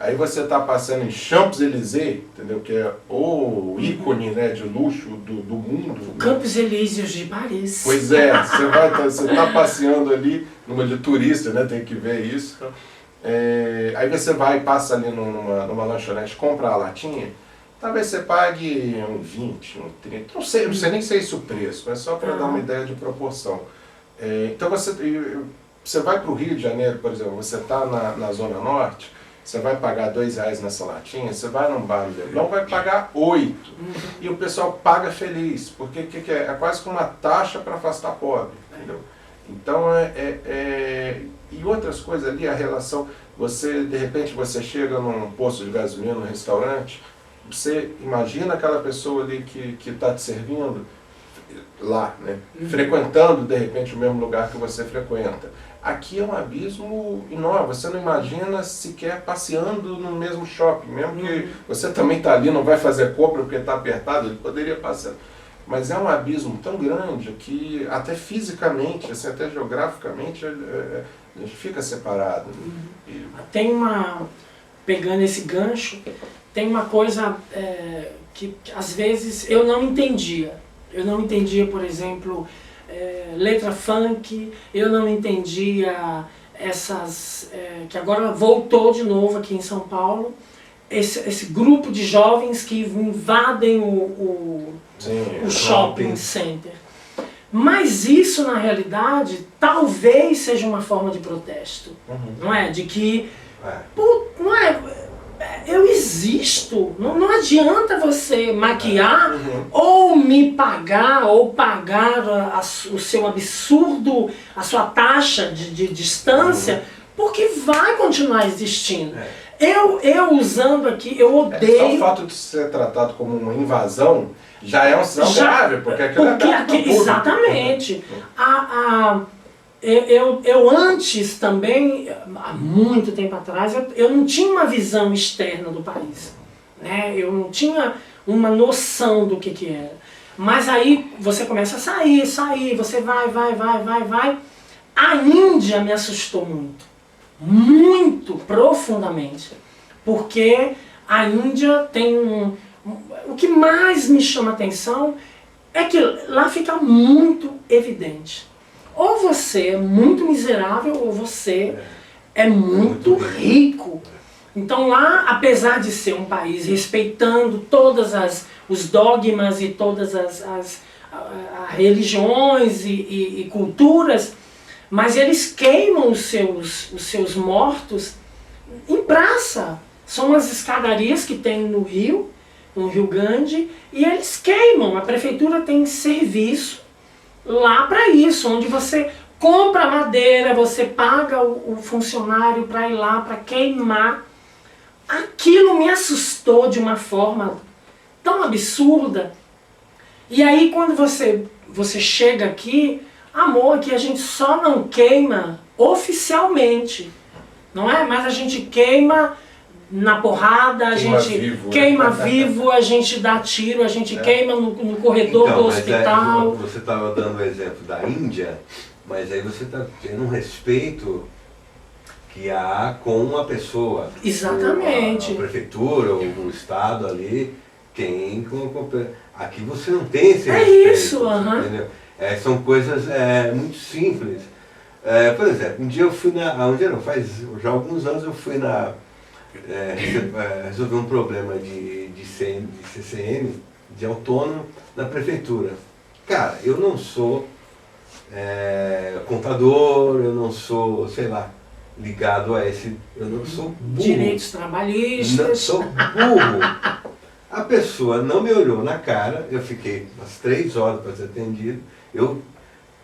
Aí você está passando em Champs-Élysées, entendeu? Que é o ícone, né, de luxo do mundo. Campos Elíseos de Paris. Pois é, você tá passeando ali, numa de turista, né, tem que ver isso. Aí você vai e passa ali numa lanchonete, compra a latinha, talvez você pague um 20, um 30, não sei nem sei esse o preço, mas só para dar uma ideia de proporção. Então você vai para o Rio de Janeiro, por exemplo, você está na Zona Norte, você vai pagar R$2 nessa latinha, você vai num bar no Leblon, vai pagar 8. E o pessoal paga feliz, porque é quase que uma taxa para afastar pobre, entendeu? Então, e outras coisas ali, a relação, de repente você chega num posto de gasolina, num restaurante, você imagina aquela pessoa ali que está te servindo lá, né? Frequentando de repente o mesmo lugar que você frequenta. Aqui é um abismo enorme, você não imagina sequer passeando no mesmo shopping, mesmo que você também está ali, não vai fazer compra porque está apertado, ele poderia passear. Mas é um abismo tão grande que até fisicamente, assim, até geograficamente, a gente fica separado. Pegando esse gancho, tem uma coisa que às vezes eu não entendia. Eu não entendia, por exemplo, letra funk, eu não entendia que agora voltou de novo aqui em São Paulo, esse grupo de jovens que invadem o shopping center. Mas isso, na realidade, talvez seja uma forma de protesto, não é? De que, eu existo, não adianta você maquiar ou me pagar, ou pagar o seu absurdo, a sua taxa de distância, porque vai continuar existindo. Eu usando aqui, eu odeio... Só o fato de ser tratado como uma invasão já é um sinal grave, porque aquilo exatamente. Eu antes também, há muito tempo atrás, eu não tinha uma visão externa do país, né? Eu não tinha uma noção do que era. Mas aí você começa a sair, você vai. A Índia me assustou muito profundamente, porque a Índia tem o que mais me chama atenção é que lá fica muito evidente. Ou você é muito miserável, ou você é muito rico. Então lá, apesar de ser um país respeitando todas os dogmas e todas as religiões e culturas, mas eles queimam os seus mortos em praça. São as escadarias que tem no Rio Grande, e eles queimam. A prefeitura tem serviço lá para isso, onde você compra madeira, você paga o funcionário para ir lá, para queimar. Aquilo me assustou de uma forma tão absurda. E aí quando você chega aqui, amor, que a gente só não queima oficialmente, não é? Mas a gente queima na porrada, a gente queima vivo, a gente dá tiro, a gente queima no corredor então, do hospital. Você estava dando o exemplo da Índia, mas aí você está tendo um respeito que há com a pessoa. Exatamente. A prefeitura, o Estado ali tem aqui você não tem esse respeito. É isso, entendeu? São coisas muito simples. Por exemplo, um dia eu fui faz já alguns anos eu fui resolver um problema de CCM, de autônomo, na prefeitura. Cara, eu não sou contador, eu não sou, sei lá, ligado a esse... Eu não sou burro. Direitos trabalhistas. Não sou burro. A pessoa não me olhou na cara, eu fiquei umas 3 horas para ser atendido.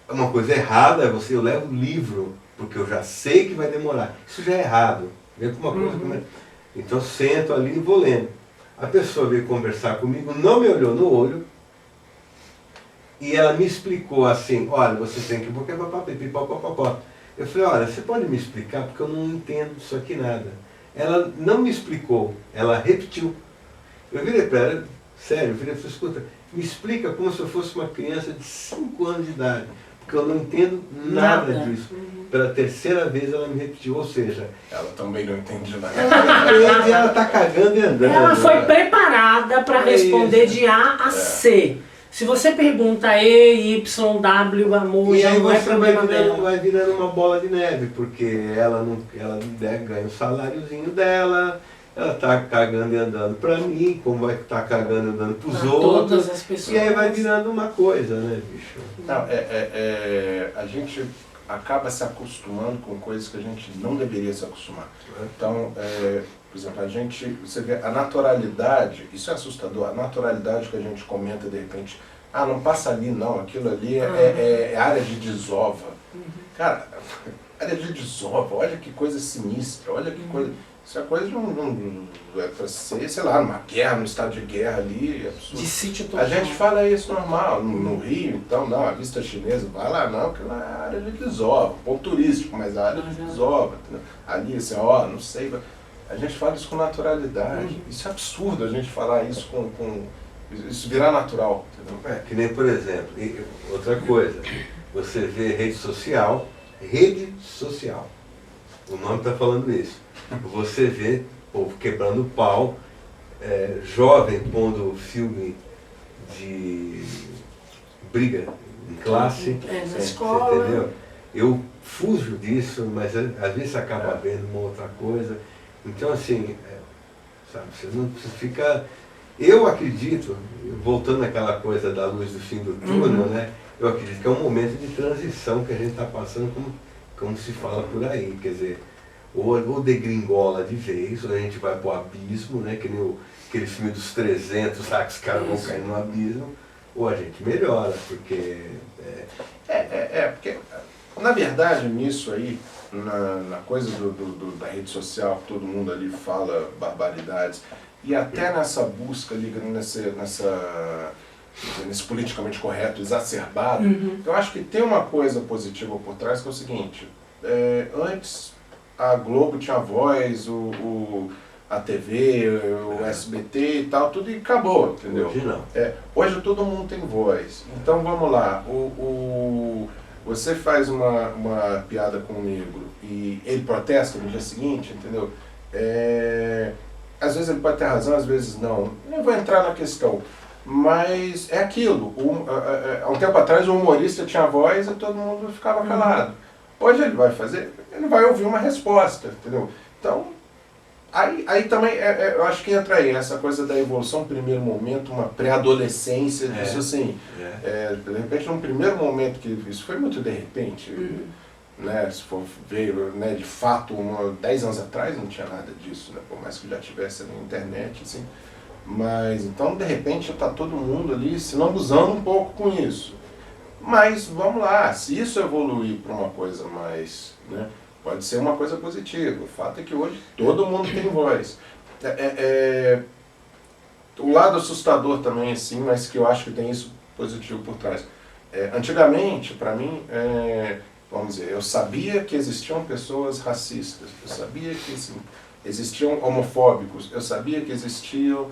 Uma coisa errada é eu levo o livro, porque eu já sei que vai demorar. Isso já é errado. Vê como uma coisa Então eu sento ali e vou lendo. A pessoa veio conversar comigo, não me olhou no olho, e ela me explicou assim, olha, você tem que... Eu falei, olha, você pode me explicar, porque eu não entendo isso aqui nada. Ela não me explicou, ela repetiu. Eu virei para ela, sério, eu virei e falei, escuta, me explica como se eu fosse uma criança de 5 anos de idade, porque eu não entendo nada disso. Pela 3ª vez ela me repetiu, ou seja... Ela também não entende nada. Ela está cagando e andando. Ela foi preparada para responder de A a C. Se você pergunta E, Y, W, amor, e já aí não é você problema dela. vai virando uma bola de neve, porque ela ganha o saláriozinho dela, ela está cagando e andando para mim, como vai estar cagando e andando para os outros. Todas as pessoas. E aí vai virando uma coisa, né, bicho? Não, a gente acaba se acostumando com coisas que a gente não deveria se acostumar. Então, por exemplo, você vê a naturalidade, isso é assustador, a naturalidade que a gente comenta de repente, não passa ali não, aquilo ali é área de desova. Cara, área de desova, olha que coisa sinistra, olha que coisa... Isso é coisa de é pra ser, sei lá, numa guerra, num estado de guerra ali, é absurdo. De sítio total. A gente fala isso normal, no Rio, então, não, a vista chinesa, vai lá não, porque lá é área de desova, ponto turístico, mas a área de desova, entendeu? Ali, assim, não sei, a gente fala isso com naturalidade, isso é absurdo a gente falar isso isso virar natural, entendeu? Que nem, por exemplo, outra coisa, você vê rede social, o nome está falando isso. Você vê povo quebrando pau, jovem pondo filme de briga em classe, na escola. entendeu? Eu fujo disso, mas às vezes você acaba vendo uma outra coisa. Então assim, sabe, você fica... Eu acredito, voltando àquela coisa da luz do fim do túnel, né? Eu acredito que é um momento de transição que a gente está passando, como se fala por aí, quer dizer, ou degringola de vez, ou a gente vai pro abismo, né? Que nem aquele filme dos 300, lá que os caras vão cair no abismo, ou a gente melhora, porque... Porque, na verdade, nisso aí, na coisa da rede social, todo mundo ali fala barbaridades, e até nessa busca ali, nesse politicamente correto, exacerbado, eu acho que tem uma coisa positiva por trás, que é o seguinte, antes a Globo tinha voz, a TV, o SBT e tal, tudo, e acabou, entendeu? Hoje não. Hoje todo mundo tem voz. Então vamos lá, você faz uma piada com um negro e ele protesta no dia seguinte, entendeu? Às vezes ele pode ter razão, às vezes não. Não vou entrar na questão. Mas é aquilo. Há um tempo atrás o humorista tinha voz e todo mundo ficava calado. Hoje ele vai fazer, ele vai ouvir uma resposta, entendeu? Então, aí também, eu acho que entra aí essa coisa da evolução, primeiro momento, uma pré-adolescência, disso assim, de repente num primeiro momento, que isso foi muito de repente, né, se for ver, né, de fato, 10 anos atrás não tinha nada disso, né, por mais que já tivesse na internet, assim, mas então de repente está todo mundo ali se lambuzando um pouco com isso. Mas vamos lá, se isso evoluir para uma coisa mais, né, pode ser uma coisa positiva. O fato é que hoje todo mundo tem voz. O lado assustador também, assim, mas que eu acho que tem isso positivo por trás. Antigamente, para mim, vamos dizer, eu sabia que existiam pessoas racistas, eu sabia que assim, existiam homofóbicos, eu sabia que existiam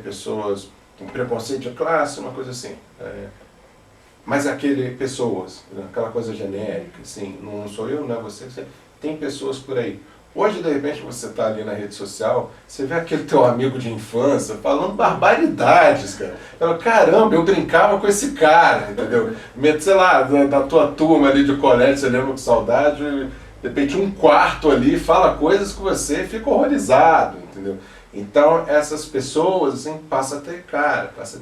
pessoas com preconceito de classe, uma coisa assim. Mas pessoas, aquela coisa genérica, assim, não sou eu, não é você, tem pessoas por aí. Hoje, de repente, você está ali na rede social, você vê aquele teu amigo de infância falando barbaridades, cara. Fala, caramba, eu brincava com esse cara, entendeu? Sei lá, da tua turma ali de colégio, você lembra com saudade, de repente um quarto ali fala coisas que você fica horrorizado, entendeu? Então, essas pessoas, assim, passam a ter cara, passa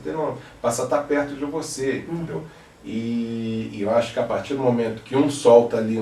a estar perto de você, entendeu? E eu acho que a partir do momento que um solta ali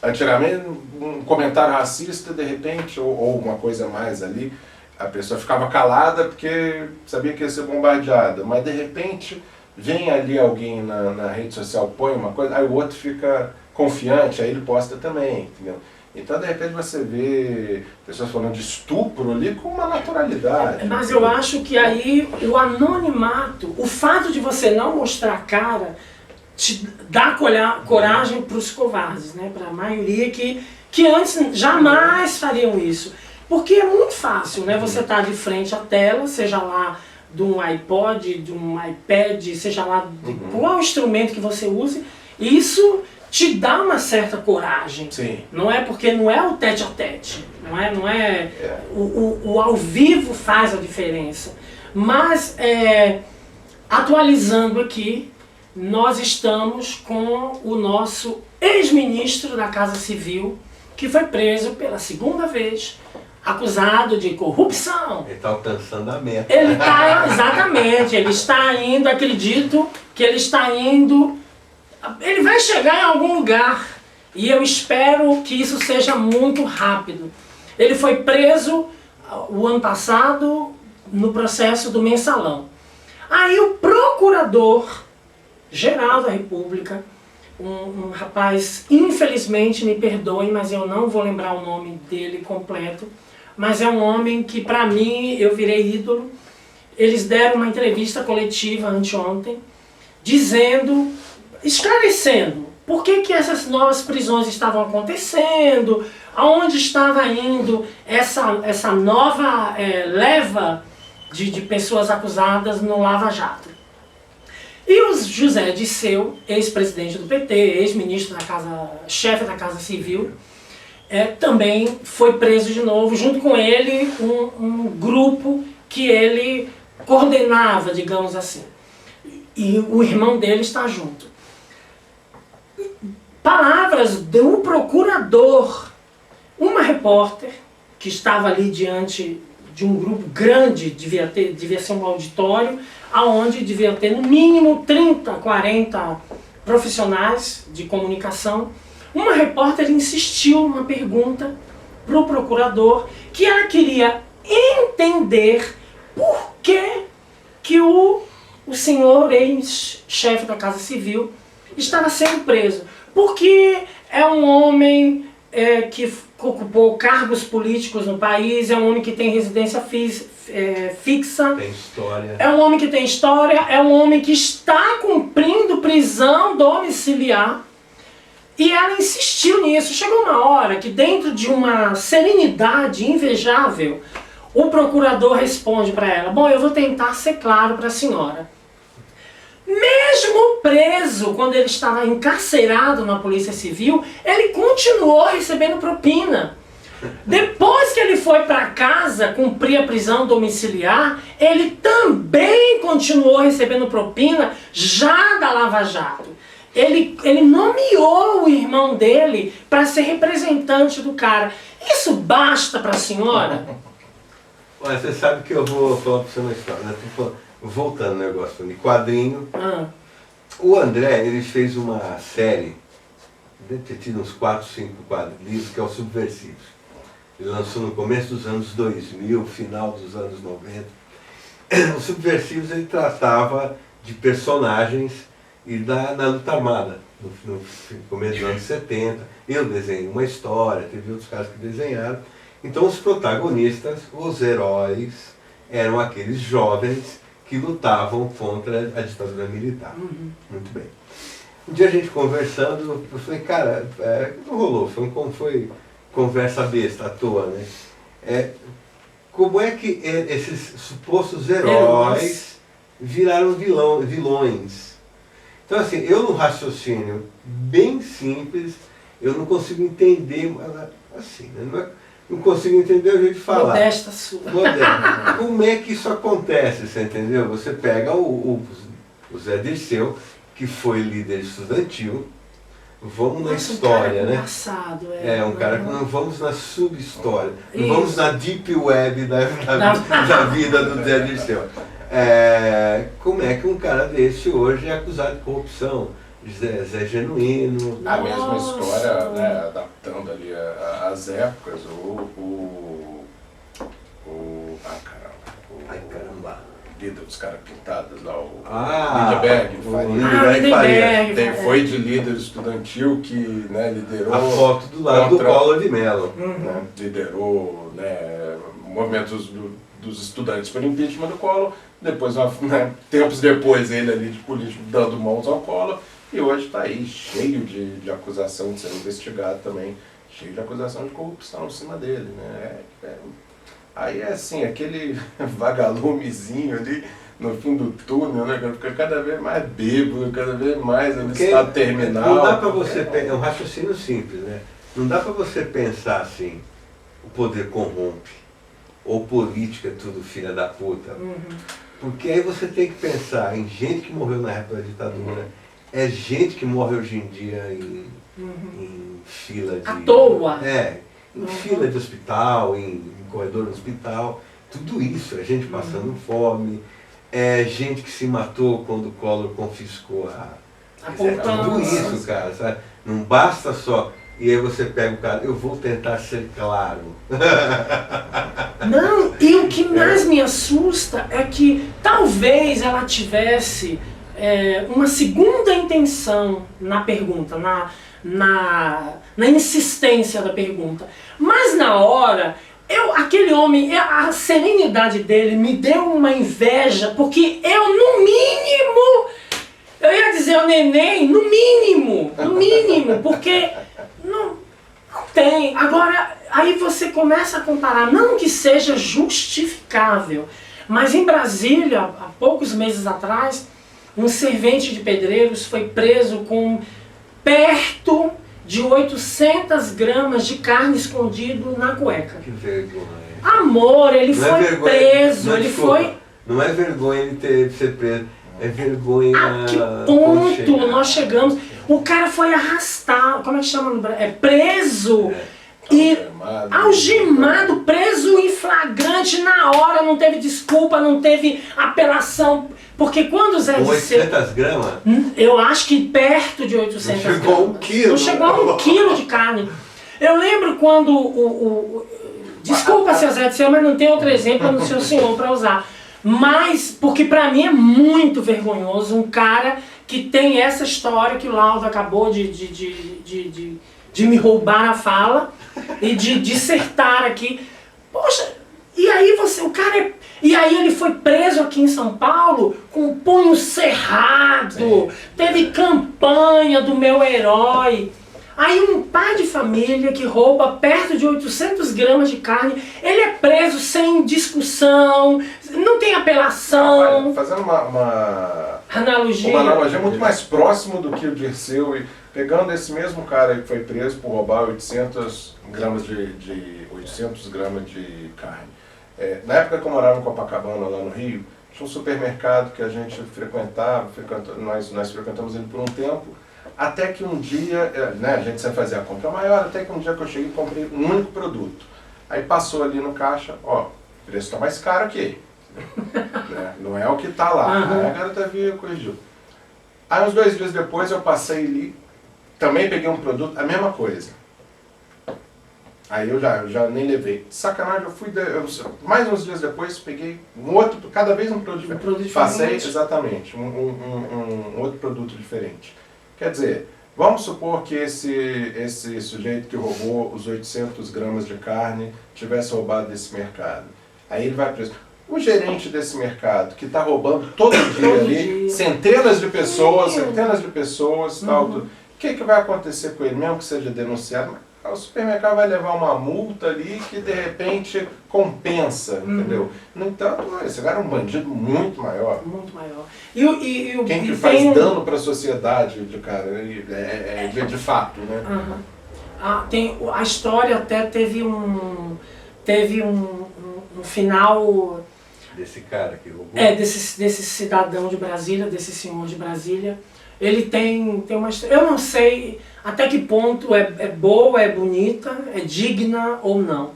antigamente, um comentário racista, de repente, ou uma coisa mais ali, a pessoa ficava calada porque sabia que ia ser bombardeada, mas de repente vem ali alguém na rede social, põe uma coisa, aí o outro fica confiante, aí ele posta também, entendeu? Então, de repente, você vê pessoas falando de estupro ali com uma naturalidade. Mas eu acho que aí o anonimato, o fato de você não mostrar a cara, te dá coragem para os covardes, né? Para a maioria que antes jamais fariam isso. Porque é muito fácil, né? Você tá de frente à tela, seja lá de um iPod, de um iPad, seja lá de qual instrumento que você use, isso te dá uma certa coragem. Sim. Não é porque não é o tete a tete, o ao vivo faz a diferença. Mas, atualizando aqui, nós estamos com o nosso ex-ministro da Casa Civil, que foi preso pela segunda vez, acusado de corrupção. Ele está alcançando a meta. Exatamente, ele está indo, acredito que ele está indo, ele vai chegar em algum lugar, e eu espero que isso seja muito rápido. Ele foi preso o ano passado no processo do Mensalão. Aí o procurador-geral da República, um rapaz, infelizmente, me perdoem, mas eu não vou lembrar o nome dele completo, mas é um homem que, para mim, eu virei ídolo. Eles deram uma entrevista coletiva anteontem, esclarecendo por que essas novas prisões estavam acontecendo, aonde estava indo essa nova leva de pessoas acusadas no Lava Jato. E o José Disseu, ex-presidente do PT, ex-ministro chefe da Casa Civil, também foi preso de novo, junto com ele um grupo que ele coordenava, digamos assim. E o irmão dele está junto. Palavras do procurador, uma repórter que estava ali diante de um grupo grande, devia ser um auditório, aonde devia ter no mínimo 30, 40 profissionais de comunicação. Uma repórter insistiu numa pergunta para o procurador que ela queria entender por que o senhor ex-chefe da Casa Civil estava sendo preso. Porque é um homem que ocupou cargos políticos no país, é um homem que tem residência fixa, tem história. É um homem que tem história, é um homem que está cumprindo prisão domiciliar. E ela insistiu nisso. Chegou uma hora que, dentro de uma serenidade invejável, o procurador responde para ela: bom, eu vou tentar ser claro para a senhora. Mesmo preso, quando ele estava encarcerado na Polícia Civil, ele continuou recebendo propina. Depois que ele foi para casa cumprir a prisão domiciliar, ele também continuou recebendo propina já da Lava Jato. Ele nomeou o irmão dele para ser representante do cara. Isso basta para a senhora? Olha, você sabe que eu vou falar para você uma história, né? Voltando ao negócio de quadrinho. O André, ele fez uma série, deve ter tido uns 4, 5 livros, que é o Subversivos. Ele lançou no começo dos anos 2000, final dos anos 90. O Subversivos, ele tratava de personagens e na luta armada, no começo dos anos 70. Eu desenhei uma história, teve outros caras que desenharam. Então os protagonistas, os heróis, eram aqueles jovens que lutavam contra a ditadura militar. Muito bem. Um dia a gente conversando, eu falei, cara, não rolou, foi conversa besta, à toa, né? Como é que esses supostos heróis viraram vilões? Então, assim, eu num raciocínio bem simples, eu não consigo entender, assim, né? Não consigo entender o jeito de falar. Modesta sua. Como é que isso acontece, você entendeu? Você pega o Zé Dirceu, que foi líder estudantil, vamos na história, né? Engraçado, um cara que não vamos na sub-história, não vamos na deep web da vida do Zé Dirceu. Como é que um cara desse hoje é acusado de corrupção? Zé Genuíno. A mesma história, né, adaptando ali as épocas, caramba. Líder dos caras pintados lá, o Lindbergh Faria. Foi de líder estudantil que, né, liderou a foto do lado do Collor de Mello. Né, liderou, né, movimentos dos estudantes pelo impeachment do Collor. Depois, né, tempos depois, ele ali de político dando mãos ao Collor. E hoje está aí cheio de acusação de ser investigado também, cheio de acusação de corrupção em cima dele, né? Aí é assim, aquele vagalumezinho ali no fim do túnel, né? Fica cada vez mais bêbado, cada vez mais no estado terminal. Não dá para você pensar, é um raciocínio simples, né? Não dá para você pensar assim, o poder corrompe, ou política é tudo filha da puta. Porque aí você tem que pensar em gente que morreu na época da ditadura, é gente que morre hoje em dia em fila de... À toa! Em fila de hospital, em corredor do hospital, tudo isso, é gente passando fome, é gente que se matou quando o Collor confiscou tudo isso, cara, sabe? Não basta só... E aí você pega o cara, eu vou tentar ser claro. Não, e o que mais me assusta é que talvez ela tivesse uma segunda intenção na pergunta, na insistência da pergunta. Mas na hora, aquele homem, a serenidade dele me deu uma inveja, porque eu, no mínimo, eu ia dizer o neném, no mínimo, porque não tem. Agora, aí você começa a comparar, não que seja justificável, mas em Brasília, há poucos meses atrás, um servente de pedreiros foi preso com perto de 800 gramas de carne escondido na cueca. Que vergonha. Amor, ele foi preso, ele foi... Não é vergonha ele ser preso, é vergonha... A que ponto nós chegamos? O cara foi arrastado, como é que chama no Brasil? Preso. E algemado, preso em flagrante na hora, não teve desculpa, não teve apelação. Porque quando o Zé Dirceu... 800 gramas? Eu acho que perto de 800 gramas. Não chegou a 1 quilo. Não chegou a 1 quilo de carne. Eu lembro quando desculpa, seu Zé Dirceu, mas não tem outro exemplo no seu senhor para usar. Mas, porque pra mim é muito vergonhoso um cara que tem essa história que o Laudo acabou de me roubar a fala e de dissertar aqui. Poxa, e aí e aí ele foi preso aqui em São Paulo com o punho cerrado, teve campanha do meu herói. Aí um pai de família que rouba perto de 800 gramas de carne, ele é preso sem discussão, não tem apelação. Fazendo uma analogia muito mais próximo do que o Dirceu, e pegando esse mesmo cara que foi preso por roubar 800 gramas de carne. Na época que eu morava em Copacabana, lá no Rio, tinha um supermercado que a gente frequentava, nós frequentamos ele por um tempo, até que um dia, a gente sempre fazia a compra maior, até que um dia que eu cheguei e comprei um único produto. Aí passou ali no caixa, o preço está mais caro aqui. Não é o que está lá. Aí a garota veio e corrigiu. Aí uns 2 dias depois eu passei ali, também peguei um produto, a mesma coisa. Aí eu já nem levei. Sacanagem, eu fui, mais uns dias depois, peguei um outro, cada vez um produto diferente. produto Passei, diferente. exatamente, um outro produto diferente. Quer dizer, vamos supor que esse sujeito que roubou os 800 gramas de carne tivesse roubado desse mercado. Aí ele vai preso. O gerente desse mercado, que está roubando todo dia ali, centenas de pessoas, tal, o que vai acontecer com ele, mesmo que seja denunciado? O supermercado vai levar uma multa ali que de repente compensa, entendeu? No entanto, esse cara é um bandido muito maior. Muito maior. Quem que faz dano para a sociedade, cara, de fato, né? A história até teve um final... Desse cara que roubou? Desse cidadão de Brasília, desse senhor de Brasília. Ele tem uma história... Eu não sei até que ponto é boa, é bonita, é digna ou não.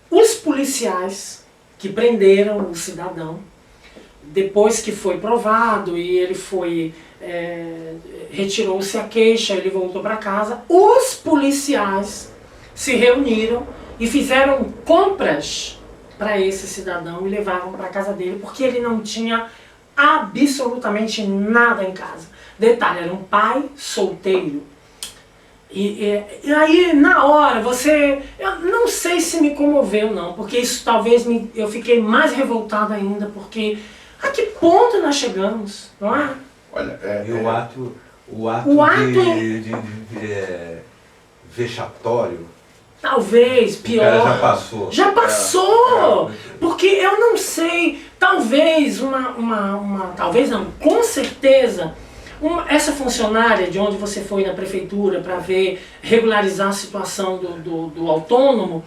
Os policiais que prenderam o cidadão, depois que foi provado e ele foi... retirou-se a queixa, ele voltou para casa, os policiais se reuniram e fizeram compras para esse cidadão e levavam para casa dele, porque ele não tinha absolutamente nada em casa. Detalhe, era um pai solteiro. E aí, na hora, eu não sei se me comoveu não, porque isso talvez eu fiquei mais revoltada ainda, porque a que ponto nós chegamos, não é? Olha, e o ato vexatório, talvez, pior. O cara já passou. Já passou! Porque eu não sei, talvez talvez não, com certeza, essa funcionária de onde você foi na prefeitura para regularizar a situação do autônomo,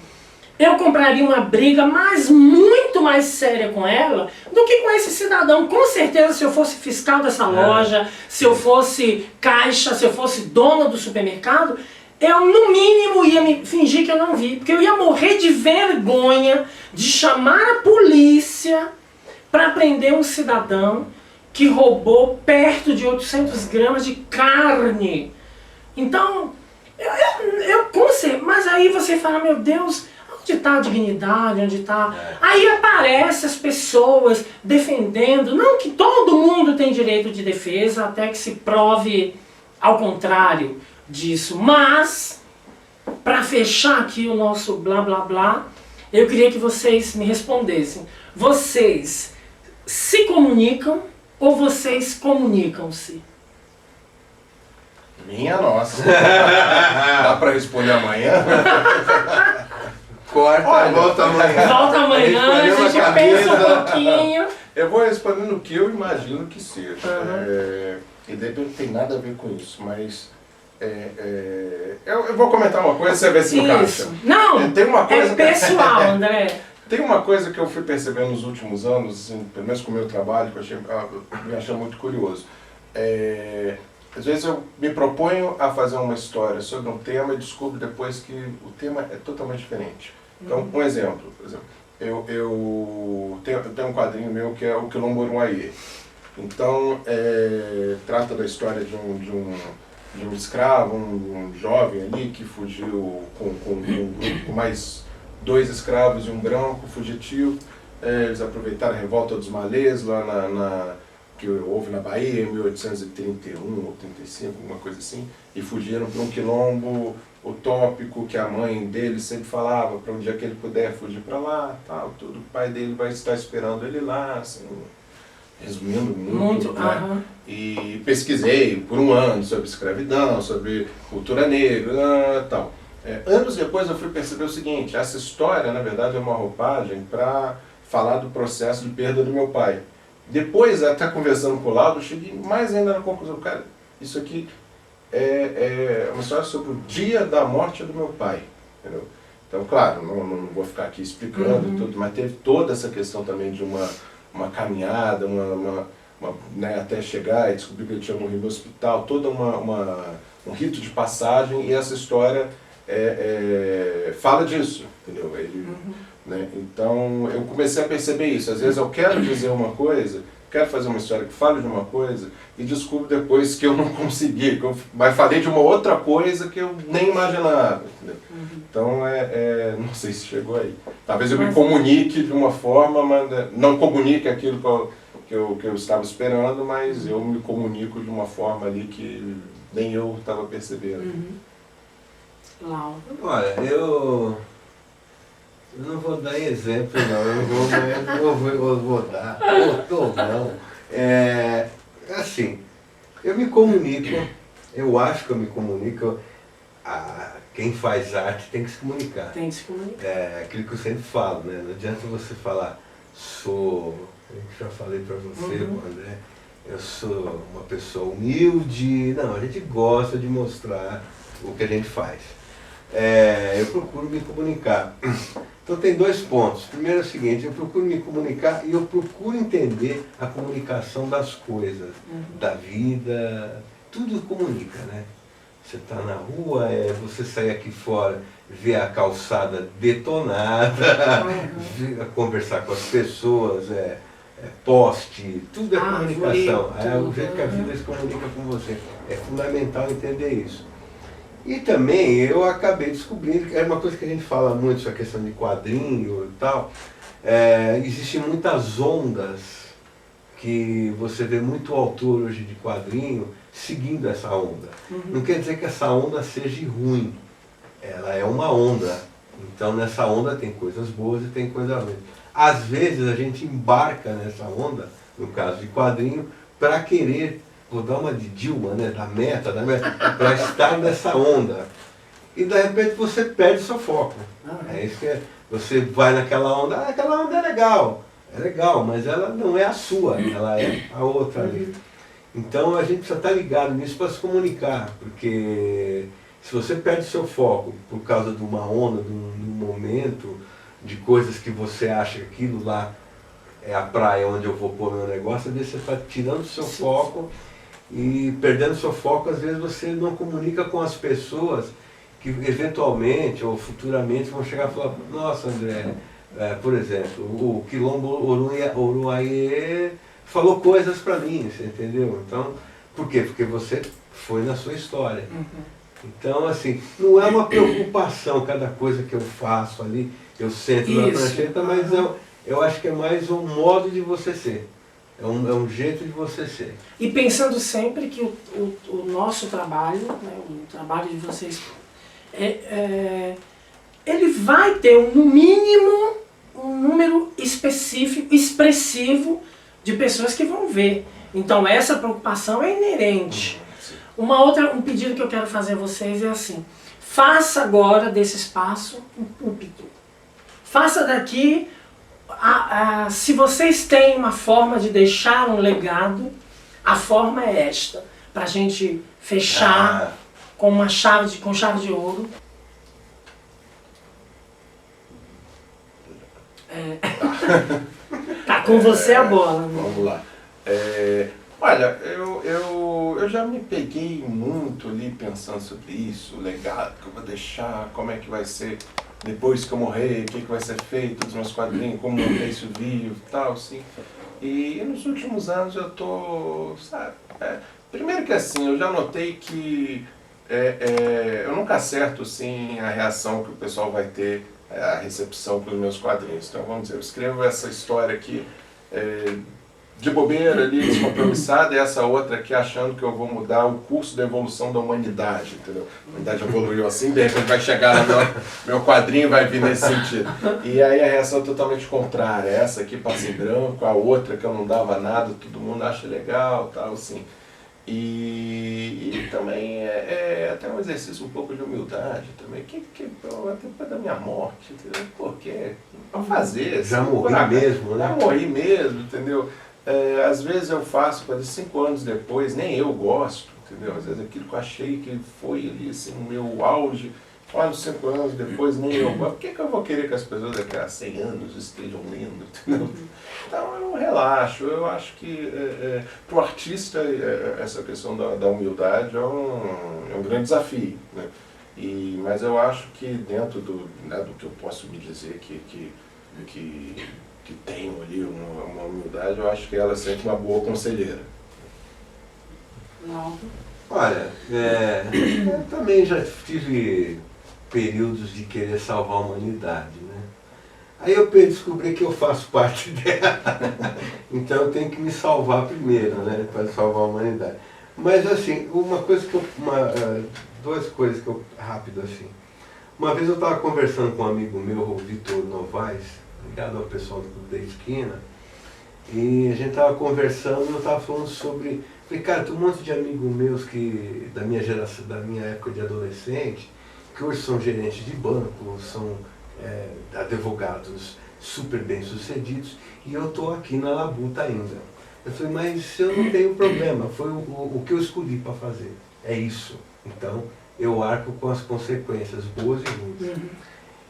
eu compraria uma briga muito mais séria com ela do que com esse cidadão. Com certeza, se eu fosse fiscal dessa loja, se eu fosse caixa, se eu fosse dona do supermercado, eu, no mínimo, ia me fingir que eu não vi, porque eu ia morrer de vergonha de chamar a polícia para prender um cidadão que roubou perto de 800 gramas de carne. Então, mas aí você fala, meu Deus, onde está a dignidade, onde está... Aí aparecem as pessoas defendendo, não que todo mundo tem direito de defesa, até que se prove ao contrário disso, mas para fechar aqui o nosso blá blá blá, eu queria que vocês me respondessem. Vocês se comunicam ou vocês comunicam-se? Minha nossa. Dá para responder amanhã? Corta, volta amanhã. Volta amanhã, a gente pensa um pouquinho. Eu vou respondendo o que eu imagino que seja. E de repente não tem nada a ver com isso, mas eu vou comentar uma coisa, você vê se encaixa. Não, tem uma coisa, é pessoal, André. Tem uma coisa que eu fui percebendo nos últimos anos, assim, pelo menos com o meu trabalho, que eu me achei muito curioso. Às vezes eu me proponho a fazer uma história sobre um tema e descubro depois que o tema é totalmente diferente. Então, um exemplo, por exemplo, eu tenho um quadrinho meu que é o Quilombo Uruaí. Então, trata da história de um escravo, um jovem ali que fugiu com mais 2 escravos e um branco fugitivo. Eles aproveitaram a revolta dos malês lá que houve na Bahia em 1831 ou 35, alguma coisa assim, e fugiram para um quilombo utópico que a mãe dele sempre falava, para um dia que ele puder fugir para lá, tal, tudo. O pai dele vai estar esperando ele lá, assim, resumindo muito, né? E pesquisei por um ano sobre escravidão, sobre cultura negra, tal. Anos depois eu fui perceber o seguinte, essa história, na verdade, é uma roupagem para falar do processo de perda do meu pai. Depois, até conversando com o Laudo, eu cheguei mais ainda na conclusão, cara, isso aqui é uma história sobre o dia da morte do meu pai, entendeu? Então, claro, não vou ficar aqui explicando tudo, mas teve toda essa questão também de uma caminhada, né, até chegar e descobrir que ele tinha morrido no hospital, todo um rito de passagem, e essa história fala disso, entendeu? Ele, né, então eu comecei a perceber isso, às vezes eu quero dizer uma coisa, quero fazer uma história que fale de uma coisa e descubro depois que eu não consegui, mas falei de uma outra coisa que eu nem imaginava, entendeu? Então, não sei se chegou aí. Talvez eu me comunique de uma forma, mas não comunique aquilo que eu estava esperando, mas eu me comunico de uma forma ali que nem eu estava percebendo. Laura? Olha, eu não vou dar exemplo, não. Eu vou dar. Ou não. Assim, eu me comunico, eu acho que eu me comunico. Quem faz arte tem que se comunicar. Tem que se comunicar. É aquilo que eu sempre falo, né? Não adianta você falar, eu já falei para você, André, eu sou uma pessoa humilde. Não, a gente gosta de mostrar o que a gente faz. Eu procuro me comunicar. Então tem 2 pontos. Primeiro é o seguinte, eu procuro me comunicar e eu procuro entender a comunicação das coisas, da vida, tudo comunica, né? Você está na rua, você sai aqui fora, vê a calçada detonada, conversar com as pessoas, poste, tudo é comunicação. É o jeito que a vida se comunica com você. É fundamental entender isso. E também eu acabei descobrindo, que é uma coisa que a gente fala muito sobre a questão de quadrinho e tal, existem muitas ondas que você vê muito autor hoje de quadrinho seguindo essa onda. Não quer dizer que essa onda seja ruim, ela é uma onda. Então nessa onda tem coisas boas e tem coisas ruins. Às vezes a gente embarca nessa onda, no caso de quadrinho, para querer, vou dar uma de Dilma, né, da meta, para estar nessa onda. E de repente você perde seu foco. É isso que você vai naquela onda, aquela onda é legal, mas ela não é a sua, ela é a outra ali. Então a gente precisa estar ligado nisso para se comunicar, porque se você perde seu foco por causa de uma onda, de um momento, de coisas que você acha que aquilo lá é a praia onde eu vou pôr meu negócio, às vezes você está tirando o seu foco e perdendo seu foco, às vezes você não comunica com as pessoas que eventualmente ou futuramente vão chegar e falar, nossa André, por exemplo, o Quilombo Uruaiê falou coisas para mim, você entendeu? Então, por quê? Porque você foi na sua história. Então, assim, não é uma preocupação cada coisa que eu faço ali, eu sento na prancheta, mas eu acho que é mais um modo de você ser. É um jeito de você ser. E pensando sempre que o nosso trabalho, né, o trabalho de vocês, ele vai ter, no mínimo, um número específico, expressivo de pessoas que vão ver. Então essa preocupação é inerente. Um pedido que eu quero fazer a vocês é assim, faça agora desse espaço um púlpito. Faça daqui, se vocês têm uma forma de deixar um legado, a forma é esta, para a gente fechar com chave de ouro. Tá com você a bola. Vamos lá. Olha, eu já me peguei muito ali pensando sobre isso, o legado que eu vou deixar, como é que vai ser depois que eu morrer, o que vai ser feito dos meus quadrinhos, como manter isso vivo e tal, assim. E nos últimos anos eu tô, sabe, primeiro que assim, eu já notei que eu nunca acerto, assim, a reação que o pessoal vai ter, a recepção para os meus quadrinhos. Então, vamos dizer, eu escrevo essa história aqui de bobeira ali, descompromissada, e essa outra aqui achando que eu vou mudar o curso da evolução da humanidade, entendeu? A humanidade evoluiu assim, de repente vai chegar no meu quadrinho, vai vir nesse sentido. E aí a reação é totalmente contrária. Essa aqui passa em branco, a outra que eu não dava nada, todo mundo acha legal, tal, assim. E também até um exercício um pouco de humildade também, depois da minha morte, entendeu? Porque pra fazer, já assim, morri mesmo, né? Já morri mesmo, entendeu? Às vezes eu faço, quase 5 anos depois, nem eu gosto, entendeu? Às vezes aquilo que eu achei que foi ali, assim, o meu auge, olha, 5 anos depois, nem eu gosto. Por que eu vou querer que as pessoas daqui a 100 anos estejam lendo, entendeu? Então eu relaxo, eu acho que para o artista essa questão da humildade é um grande desafio, né? Mas eu acho que dentro do que eu posso me dizer que que tenham ali uma humildade, eu acho que ela é sempre uma boa conselheira. Não. Olha, eu também já tive períodos de querer salvar a humanidade, né? Aí eu descobri que eu faço parte dela, então eu tenho que me salvar primeiro, né, para salvar a humanidade. Mas assim, duas coisas que eu, rápido assim. Uma vez eu estava conversando com um amigo meu, o Vitor Novaes, ligado ao pessoal do Clube da Esquina, e a gente estava conversando e eu estava falando sobre... Falei, cara, tem um monte de amigos meus que, da minha geração, da minha época de adolescente, que hoje são gerentes de banco, são advogados super bem-sucedidos, e eu estou aqui na labuta ainda. Eu falei, mas eu não tenho problema, foi o que eu escolhi para fazer, é isso. Então, eu arco com as consequências boas e ruins.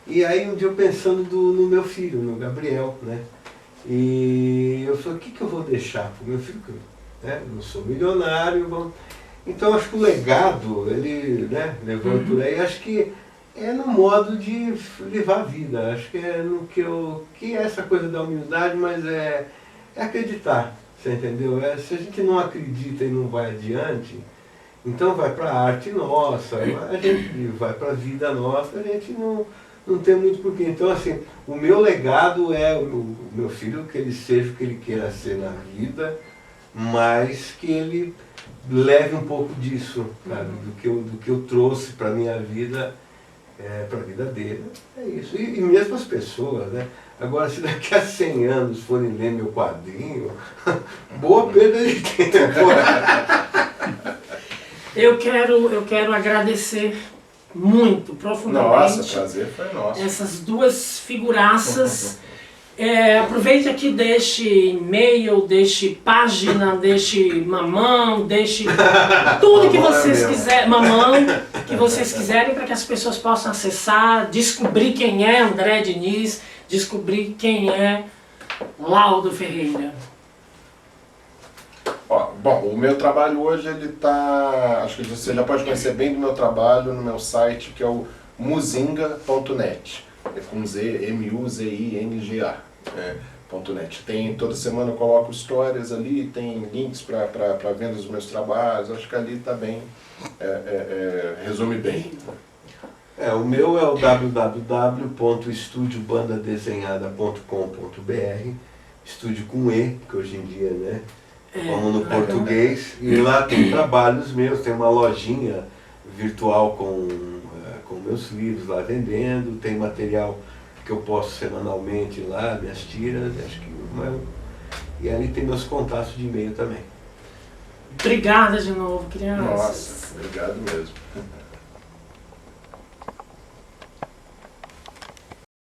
E aí um dia eu pensando no meu filho, no Gabriel, né? E eu falei, o que eu vou deixar para o meu filho? Né? Não sou milionário, então acho que o legado, ele, né, levando por aí, acho que é no modo de levar a vida, acho que é no que é essa coisa da humildade, mas é acreditar, você entendeu? Se a gente não acredita e não vai adiante, então vai para a arte nossa, a gente vai para a vida nossa, a gente não tem muito porquê. Então assim, o meu legado é o meu filho, que ele seja o que ele queira ser na vida, mas que ele leve um pouco disso, sabe? Do que eu trouxe para a minha vida, para a vida dele. É isso. E mesmo as pessoas, né? Agora, se daqui a 100 anos forem ler meu quadrinho, boa perda de tempo. Eu quero agradecer muito, profundamente. Nossa, prazer foi nosso. Essas duas figuraças. Aproveite aqui, deixe e-mail, deixe página, deixe mamão, deixe tudo que vocês quiserem, mamão, que vocês quiserem, para que as pessoas possam acessar, descobrir quem é André Diniz, descobrir quem é Laudo Ferreira. Bom, o meu trabalho hoje, ele tá... Acho que você já pode conhecer bem do meu trabalho no meu site, que é o muzinga.net. É com Z, M-U-Z-I-N-G-A. .net. Toda semana eu coloco histórias ali, tem links para venda dos meus trabalhos, acho que ali está bem, resume bem. O meu é o www.estudiobandadesenhada.com.br, estúdio com E, que hoje em dia, né, como no português, e lá tem trabalhos meus, tem uma lojinha virtual com meus livros lá vendendo, tem material que eu posto semanalmente lá, minhas tiras, acho que e ali tem meus contatos de e-mail também. Obrigada de novo, crianças. Nossa, obrigado mesmo.